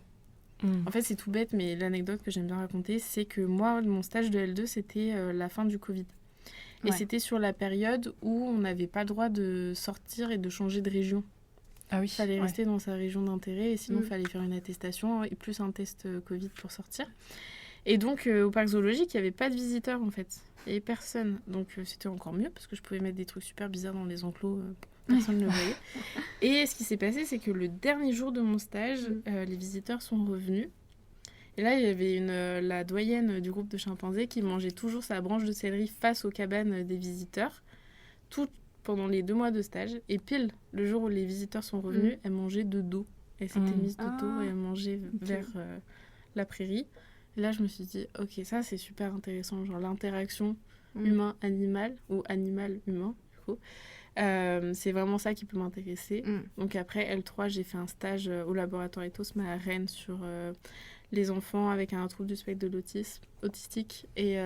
En fait, c'est tout bête, mais l'anecdote que j'aime bien raconter, c'est que moi, mon stage de L2, c'était la fin du Covid. Et c'était sur la période où on n'avait pas le droit de sortir et de changer de région. Ah oui. Il fallait rester dans sa région d'intérêt et sinon, il fallait faire une attestation et plus un test Covid pour sortir. Et donc, au parc zoologique, il n'y avait pas de visiteurs, en fait. Il n'y avait personne. Donc, c'était encore mieux parce que je pouvais mettre des trucs super bizarres dans les enclos. Personne ne le voyait. Et ce qui s'est passé, c'est que le dernier jour de mon stage, les visiteurs sont revenus. Et là, il y avait la doyenne du groupe de chimpanzés qui mangeait toujours sa branche de céleri face aux cabanes des visiteurs, tout pendant les 2 mois de stage. Et pile, le jour où les visiteurs sont revenus, elle mangeait de dos. Elle s'était mise de dos et elle mangeait vers la prairie. Et là, je me suis dit, ok, ça, c'est super intéressant. Genre l'interaction humain-animal, ou animal-humain, du coup. C'est vraiment ça qui peut m'intéresser. Donc après L3, j'ai fait un stage au laboratoire Ethos, mais à Rennes, sur les enfants avec un trouble du spectre de l'autisme autistique et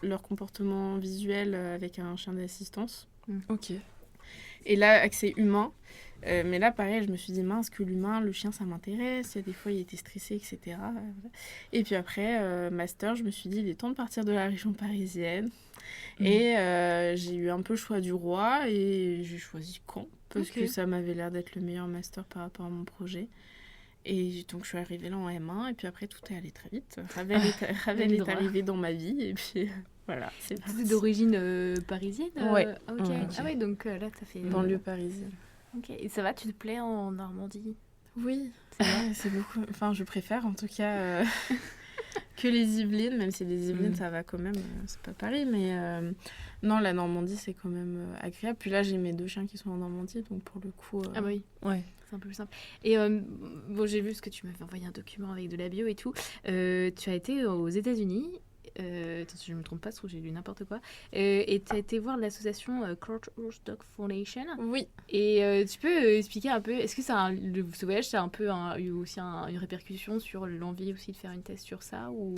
leur comportement visuel avec un chien d'assistance. Ok. Et là, accès humain. Mais là, pareil, je me suis dit, mince, que l'humain, le chien, ça m'intéresse. Il y a des fois, il était stressé, etc. Et puis après, master, je me suis dit, il est temps de partir de la région parisienne. Et j'ai eu un peu le choix du roi et j'ai choisi Caen parce que ça m'avait l'air d'être le meilleur master par rapport à mon projet. Et donc je suis arrivée là en M1 et puis après tout est allé très vite. Ravel est arrivé dans ma vie et puis voilà. C'est d'origine parisienne. Ouais. Ok. Ah ouais, donc là t'as fait banlieue parisienne. Ok. Et ça va, tu te plais en Normandie? Oui. C'est beaucoup. Enfin, je préfère en tout cas. Que les Yvelines, même si les Yvelines ça va quand même, c'est pas Paris, mais non, la Normandie c'est quand même agréable. Puis là j'ai mes 2 chiens qui sont en Normandie, donc pour le coup. Ah bah oui, c'est un peu plus simple. Et bon, j'ai vu ce que tu m'avais envoyé un document avec de la bio et tout. Tu as été aux États-Unis. Si je ne me trompe pas, je trouve que j'ai lu n'importe quoi. Et tu as été voir l'association Courthouse Dog Foundation. Oui. Et tu peux expliquer un peu, est-ce que ce voyage, ça a un peu eu aussi une répercussion sur l'envie aussi de faire une thèse sur ça ou...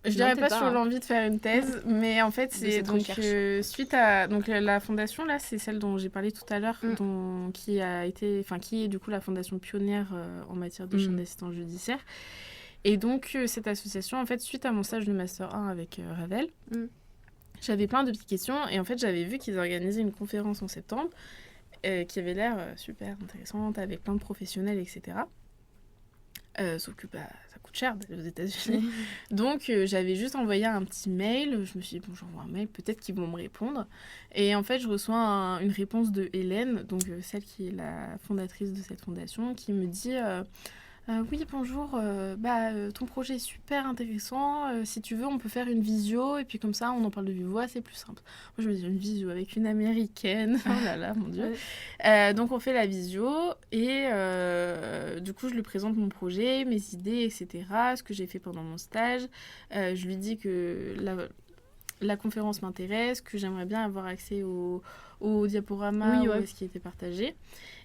Je dirais pas sur l'envie de faire une thèse, mais en fait, c'est donc suite à donc la fondation là, c'est celle dont j'ai parlé tout à l'heure, qui est du coup la fondation pionnière en matière de chaîne d'assistance judiciaire. Et donc cette association, en fait, suite à mon stage de master 1 avec Ravel, j'avais plein de petites questions et en fait, j'avais vu qu'ils organisaient une conférence en septembre qui avait l'air super intéressante avec plein de professionnels, etc. Sauf que ça coûte cher d'aller aux États-Unis. Donc, j'avais juste envoyé un petit mail. Je me suis dit, bon, j'envoie un mail, peut-être qu'ils vont me répondre. Et en fait, je reçois une réponse de Hélène, donc celle qui est la fondatrice de cette fondation, qui me dit oui, bonjour, ton projet est super intéressant. Si tu veux, on peut faire une visio. Et puis, comme ça, on en parle de vive voix, c'est plus simple. Moi, je me dis, une visio avec une américaine. Oh là là, mon Dieu. Donc, on fait la visio. Et du coup, je lui présente mon projet, mes idées, etc. Ce que j'ai fait pendant mon stage. Je lui dis que la conférence m'intéresse, que j'aimerais bien avoir accès au diaporama où est-ce qui était partagé.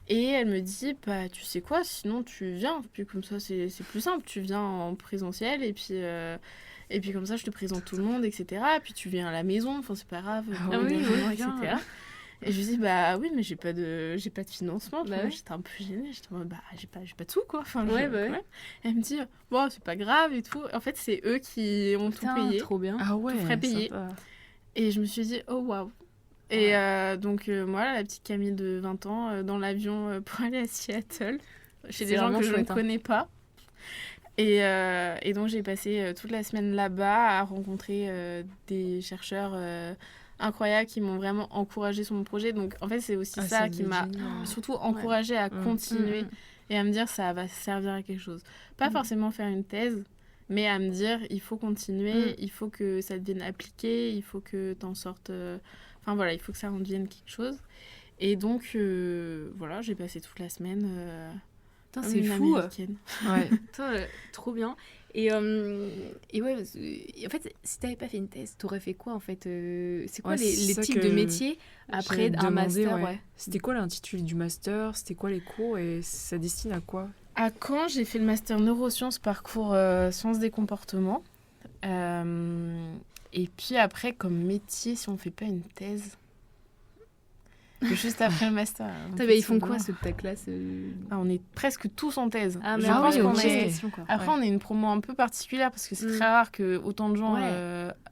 Et elle me dit, tu sais quoi, sinon tu viens. Puis comme ça, c'est plus simple. Tu viens en présentiel et puis comme ça, je te présente tout le monde, etc. Et puis tu viens à la maison, enfin, c'est pas grave. Etc. Et je lui dis, oui, mais j'ai pas de financement. J'étais un peu gênée. J'étais j'ai pas de sous, quoi. Enfin, Elle me dit, bon, c'est pas grave et tout. En fait, c'est eux qui ont tout payé. Trop bien. Ah ouais, tout frais payé. Sympa. Et je me suis dit, oh, waouh. Et donc, moi, la petite Camille de 20 ans, dans l'avion pour aller à Seattle, chez des gens que je ne connais pas. Et donc, j'ai passé toute la semaine là-bas à rencontrer des chercheurs incroyables qui m'ont vraiment encouragée sur mon projet. Donc, en fait, c'est aussi ça qui m'a surtout encouragée à continuer et à me dire ça va servir à quelque chose. Pas forcément faire une thèse, mais à me dire il faut continuer, il faut que ça devienne appliqué, il faut que tu en sortes... Enfin voilà, il faut que ça en devienne quelque chose. Et donc, voilà, j'ai passé toute la semaine c'est fou. Ouais. Trop bien. Et ouais, en fait, si t'avais pas fait une thèse, t'aurais fait quoi en fait c'est quoi les types de métiers après un master C'était quoi l'intitulé du master? C'était quoi les cours et ça destine à quoi? À Caen, j'ai fait le master neurosciences, parcours sciences des comportements. Et puis après, comme métier, si on fait pas une thèse, juste après le master. Ils font quoi ceux de ta classe On est presque tous en thèse. Ah, mais Après, on est une promo un peu particulière parce que c'est très rare que autant de gens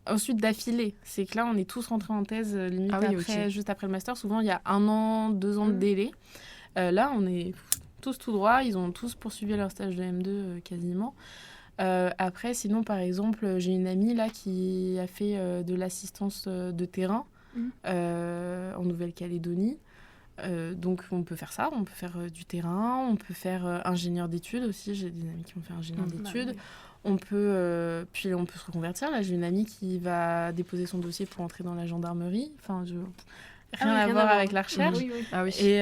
ensuite d'affilée. C'est que là, on est tous rentrés en thèse limite juste après le master. Souvent, il y a 1 an, 2 ans de délai. Là, on est tous tout droit. Ils ont tous poursuivi leur stage de M2 quasiment. Après, sinon, par exemple, j'ai une amie là qui a fait de l'assistance de terrain en Nouvelle-Calédonie. Donc, on peut faire ça. On peut faire du terrain. On peut faire ingénieur d'études aussi. J'ai des amis qui ont fait ingénieur d'études. On peut se reconvertir. Là, j'ai une amie qui va déposer son dossier pour entrer dans la gendarmerie. Enfin, rien à voir avec la recherche. Ah oui. Et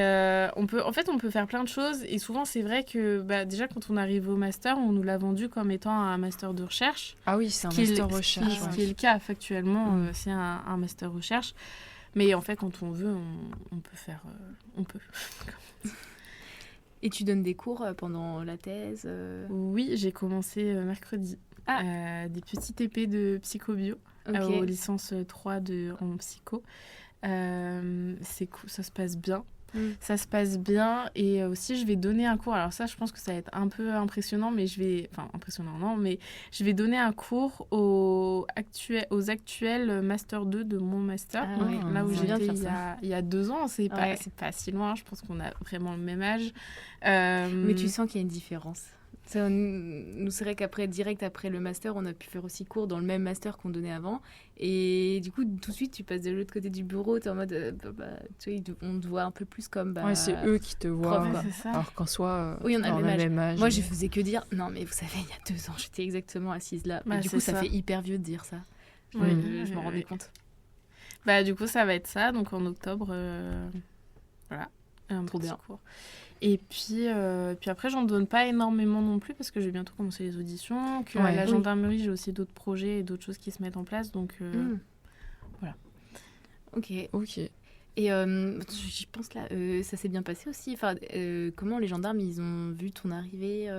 on peut faire plein de choses. Et souvent, c'est vrai que déjà, quand on arrive au master, on nous l'a vendu comme étant un master de recherche. Ah oui, c'est un master recherche. Ce qui est le cas, factuellement, c'est un master recherche. Mais en fait, quand on veut, on peut faire... on peut. Et tu donnes des cours pendant la thèse Oui, j'ai commencé mercredi. Des petits TP de psychobio aux licences 3 en psycho. C'est cool, ça se passe bien. Ça se passe bien. Et aussi, je vais donner un cours. Alors ça, je pense que ça va être un peu impressionnant, mais je vais donner un cours aux actuels Master 2 de mon Master. Là où j'étais il y a 2 ans. C'est pas si loin. Je pense qu'on a vraiment le même âge. Mais tu sens qu'il y a une différence. Nous, c'est vrai direct après le master, on a pu faire aussi cours dans le même master qu'on donnait avant. Et du coup, tout de suite, tu passes de l'autre côté du bureau, t'es en mode, tu vois, on te voit un peu plus comme... c'est eux qui te voient. Alors qu'en soi, on a le même âge. Moi, je faisais que dire, non, mais vous savez, il y a 2 ans, j'étais exactement assise là. Et du coup, ça fait hyper vieux de dire ça. Je m'en rendais compte. Du coup, ça va être ça. Donc, en octobre, voilà. Trop bien. Cours. Et puis après, j'en donne pas énormément non plus parce que je vais bientôt commencer les auditions. À la gendarmerie, j'ai aussi d'autres projets et d'autres choses qui se mettent en place. Donc, voilà. Ok. Et je pense là, ça s'est bien passé aussi. Enfin, comment les gendarmes, ils ont vu ton arrivée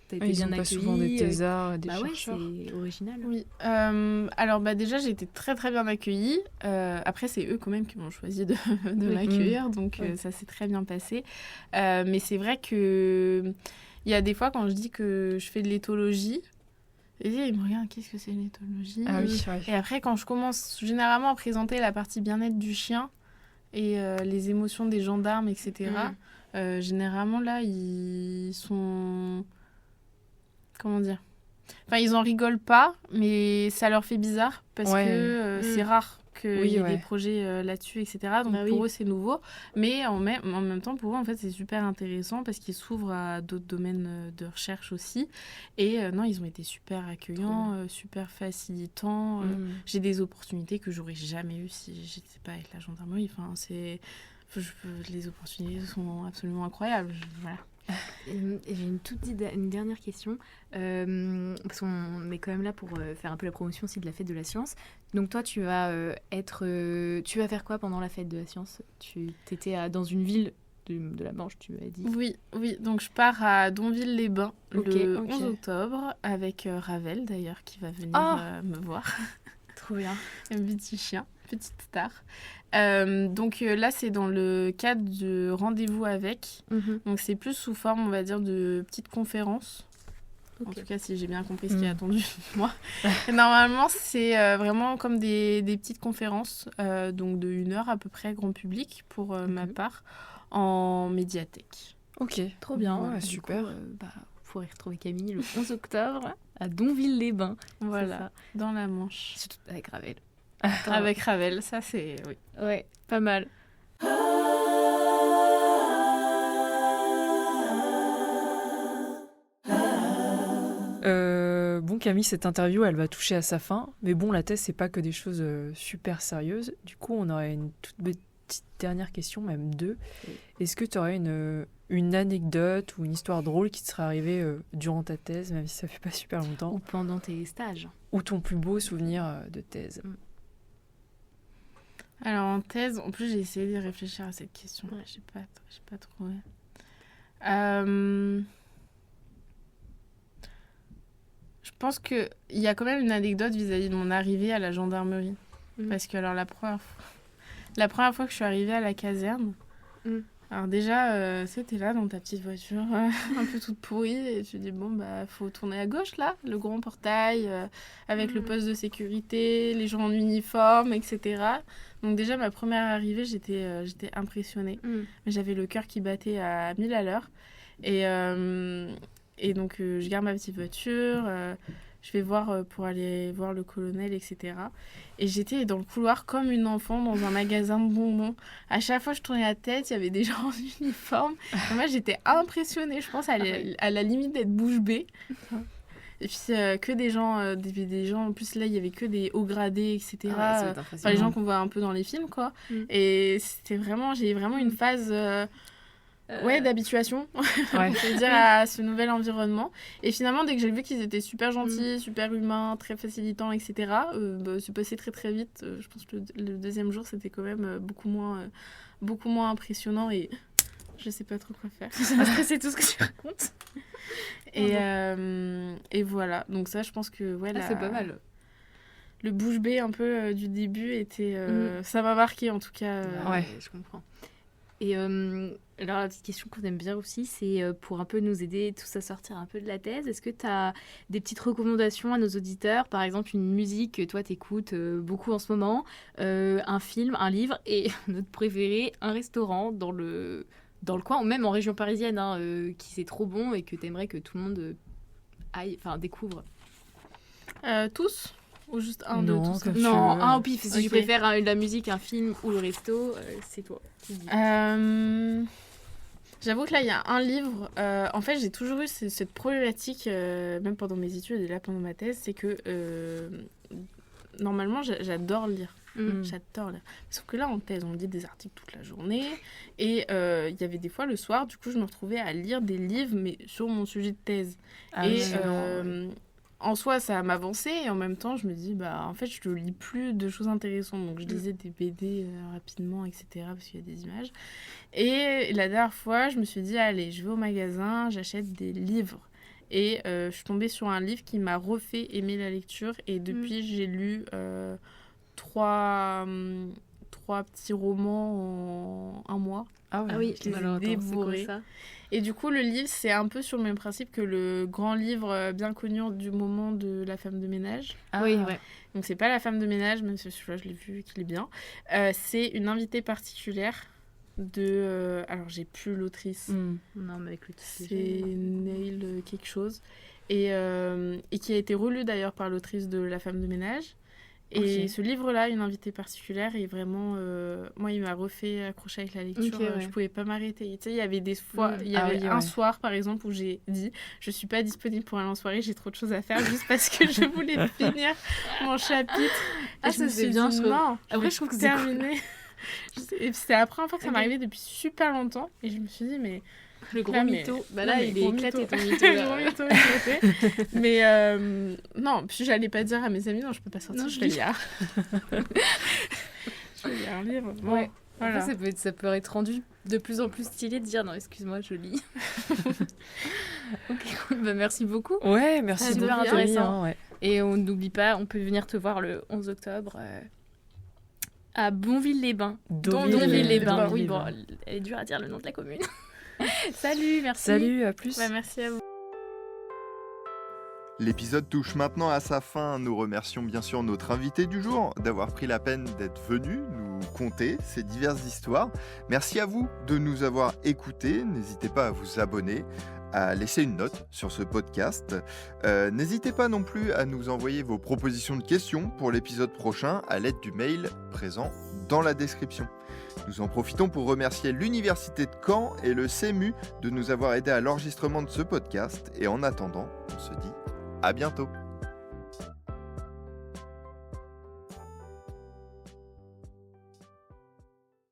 T'as été Ils bien ont pas accueillie souvent des thésards et des Bah ouais, chercheurs. c'est original. Oui. Alors déjà, j'ai été très très bien accueillie. Après, c'est eux quand même qui m'ont choisi de Oui. m'accueillir, donc Oui. ça s'est très bien passé. Mais c'est vrai que il y a des fois quand je dis que je fais de l'éthologie, et ils me regardent, qu'est-ce que c'est l'éthologie? Ah oui, Et après, quand je commence généralement à présenter la partie bien-être du chien et les émotions des gendarmes, etc., généralement là, ils sont... Comment dire? Enfin, ils en rigolent pas, mais ça leur fait bizarre parce Ouais. que c'est rare qu'il y ait ouais. des projets là-dessus, etc. Donc Bah pour oui. eux, c'est nouveau. Mais en même temps, pour eux, en fait, c'est super intéressant parce qu'ils s'ouvrent à d'autres domaines de recherche aussi. Et non, ils ont été super accueillants, super facilitants. J'ai des opportunités que j'aurais jamais eues si j'étais pas avec la gendarmerie. Enfin, les opportunités sont absolument incroyables. Voilà. Et j'ai une dernière question, parce qu'on est quand même là pour faire un peu la promotion aussi de la fête de la science. Donc toi, tu vas faire quoi pendant la fête de la science? Tu étais dans une ville de la Manche, tu m'as dit. Oui, donc je pars à Donville-les-Bains le Ok. 11 octobre avec Ravel d'ailleurs qui va venir me voir. Trop bien. Un petit chien, petite star. Donc là, c'est dans le cadre de rendez-vous avec. Donc c'est plus sous forme, on va dire, de petites conférences. En tout cas, si j'ai bien compris ce qui est attendu de moi. Et normalement, c'est vraiment comme des petites conférences, donc de 1 heure à peu près, grand public, pour ma part, en médiathèque. Ok. Trop bien. Ouais, Du super. coup, vous pourrez retrouver Camille le 11 octobre à Donville-les-Bains. Voilà, C'est ça. dans la Manche. Surtout avec Ravel. Avec Ravel, ça c'est... Oui. Ouais, pas mal. Bon Camille, cette interview, elle va toucher à sa fin. Mais bon, la thèse, c'est pas que des choses super sérieuses. Du coup, on aurait une toute petite dernière question, même 2. Est-ce que tu aurais une anecdote ou une histoire drôle qui te serait arrivée durant ta thèse, même si ça fait pas super longtemps, Ou pendant tes stages. ou ton plus beau souvenir de thèse? Alors en thèse, en plus j'ai essayé de réfléchir à cette question. Ouais. J'ai pas trouvé. Je pense qu'il y a quand même une anecdote vis-à-vis de mon arrivée à la gendarmerie. Parce que alors la première fois que je suis arrivée à la caserne, alors déjà, t'es là dans ta petite voiture, un peu toute pourrie, et tu dis, bon, faut tourner à gauche, là, le grand portail, avec le poste de sécurité, les gens en uniforme, etc. Donc déjà, ma première arrivée, j'étais impressionnée. Mais j'avais le cœur qui battait à 1000 à l'heure. Et donc, je garde ma petite voiture, je vais voir pour aller voir le colonel, etc. Et j'étais dans le couloir comme une enfant dans un magasin de bonbons. À chaque fois que je tournais la tête, il y avait des gens en uniforme. Et moi, j'étais impressionnée, je pense, à la limite d'être bouche bée. Et puis, que des gens, en plus là, il y avait que des hauts gradés, etc. Enfin, les gens qu'on voit un peu dans les films, quoi. Et j'ai vraiment une phase... d'habituation, on peut dire, à ce nouvel environnement. Et finalement, dès que j'ai vu qu'ils étaient super gentils, super humains, très facilitants, etc., c'est passé très très vite. Je pense que le deuxième jour, c'était quand même beaucoup moins impressionnant et je sais pas trop quoi faire. C'est tout ce que tu racontes. Et voilà. Donc ça, je pense que c'est pas mal. Le bouche bée un peu du début était... Ça m'a marqué en tout cas. Je comprends. Et alors la petite question qu'on aime bien aussi, c'est pour un peu nous aider tous à sortir un peu de la thèse, est-ce que tu as des petites recommandations à nos auditeurs, par exemple une musique que toi t'écoutes beaucoup en ce moment, un film, un livre, et notre préféré, un restaurant dans le coin, ou même en région parisienne, qui c'est trop bon et que t'aimerais que tout le monde découvre? Tous? Ou juste un Non, de tous? comme Non, tu veux. un au pif. Si tu préfères la musique, un film ou le resto, c'est toi qui dis. J'avoue que là, il y a un livre. En fait, j'ai toujours eu cette problématique, même pendant mes études et là pendant ma thèse, c'est que normalement, j'adore lire. J'adore lire. Sauf que là, en thèse, on lit des articles toute la journée. Et il y avait des fois, le soir, du coup, je me retrouvais à lire des livres, mais sur mon sujet de thèse. En soi, ça m'avançait et en même temps, je me dis, en fait, je ne lis plus de choses intéressantes. Donc, je lisais des BD rapidement, etc., parce qu'il y a des images. Et la dernière fois, je me suis dit, allez, je vais au magasin, j'achète des livres. Et je suis tombée sur un livre qui m'a refait aimer la lecture. Et depuis, j'ai lu 3 petits romans en un mois. Ah oui, je les ai dévorés. Et du coup, le livre, c'est un peu sur le même principe que le grand livre bien connu du moment de La femme de ménage. Ah oui, ouais. Donc, c'est pas La femme de ménage, même si celui-là, je l'ai vu, qu'il est bien. C'est une invitée particulière de... alors, j'ai plus l'autrice. Non, mais écoute, c'est Neil quelque chose. Et qui a été relue d'ailleurs par l'autrice de La femme de ménage. Et ce livre-là, Une invitée particulière, est vraiment... moi, il m'a refait accrocher avec la lecture. Je pouvais pas m'arrêter. Tu sais, il y avait des fois... Il y avait un soir, par exemple, où j'ai dit « Je suis pas disponible pour aller en soirée, j'ai trop de choses à faire juste parce que je voulais finir mon chapitre. » Ah, ça, c'est bien. Après, je trouve que c'est terminé. C'était la première fois que ça m'arrivait depuis super longtemps. Et je me suis dit, mais... Le gros mytho. Bah là, il est éclaté ton mytho. Le gros mytho éclaté. Mais non, puis j'allais pas dire à mes amis, non, je peux pas sortir, je vais lire. Je vais lire un livre. Bon, ouais. Voilà. Après, ça peut être rendu de plus en plus stylé de dire non, excuse-moi, je lis. Ok, cool. Bah, merci beaucoup. Ouais, merci. C'est super intéressant. Ouais. Et on n'oublie pas, on peut venir te voir le 11 octobre à Bonville-les-Bains. Donville-les-Bains. Oui, bon, elle est dure à dire le nom de la commune. Salut, merci. Salut, à plus. Bah, merci à vous. L'épisode touche maintenant à sa fin. Nous remercions bien sûr notre invité du jour d'avoir pris la peine d'être venu nous conter ces diverses histoires. Merci à vous de nous avoir écoutés. N'hésitez pas à vous abonner, à laisser une note sur ce podcast. N'hésitez pas non plus à nous envoyer vos propositions de questions pour l'épisode prochain à l'aide du mail présent dans la description. Nous en profitons pour remercier l'Université de Caen et le CEMU de nous avoir aidés à l'enregistrement de ce podcast. Et en attendant, on se dit à bientôt.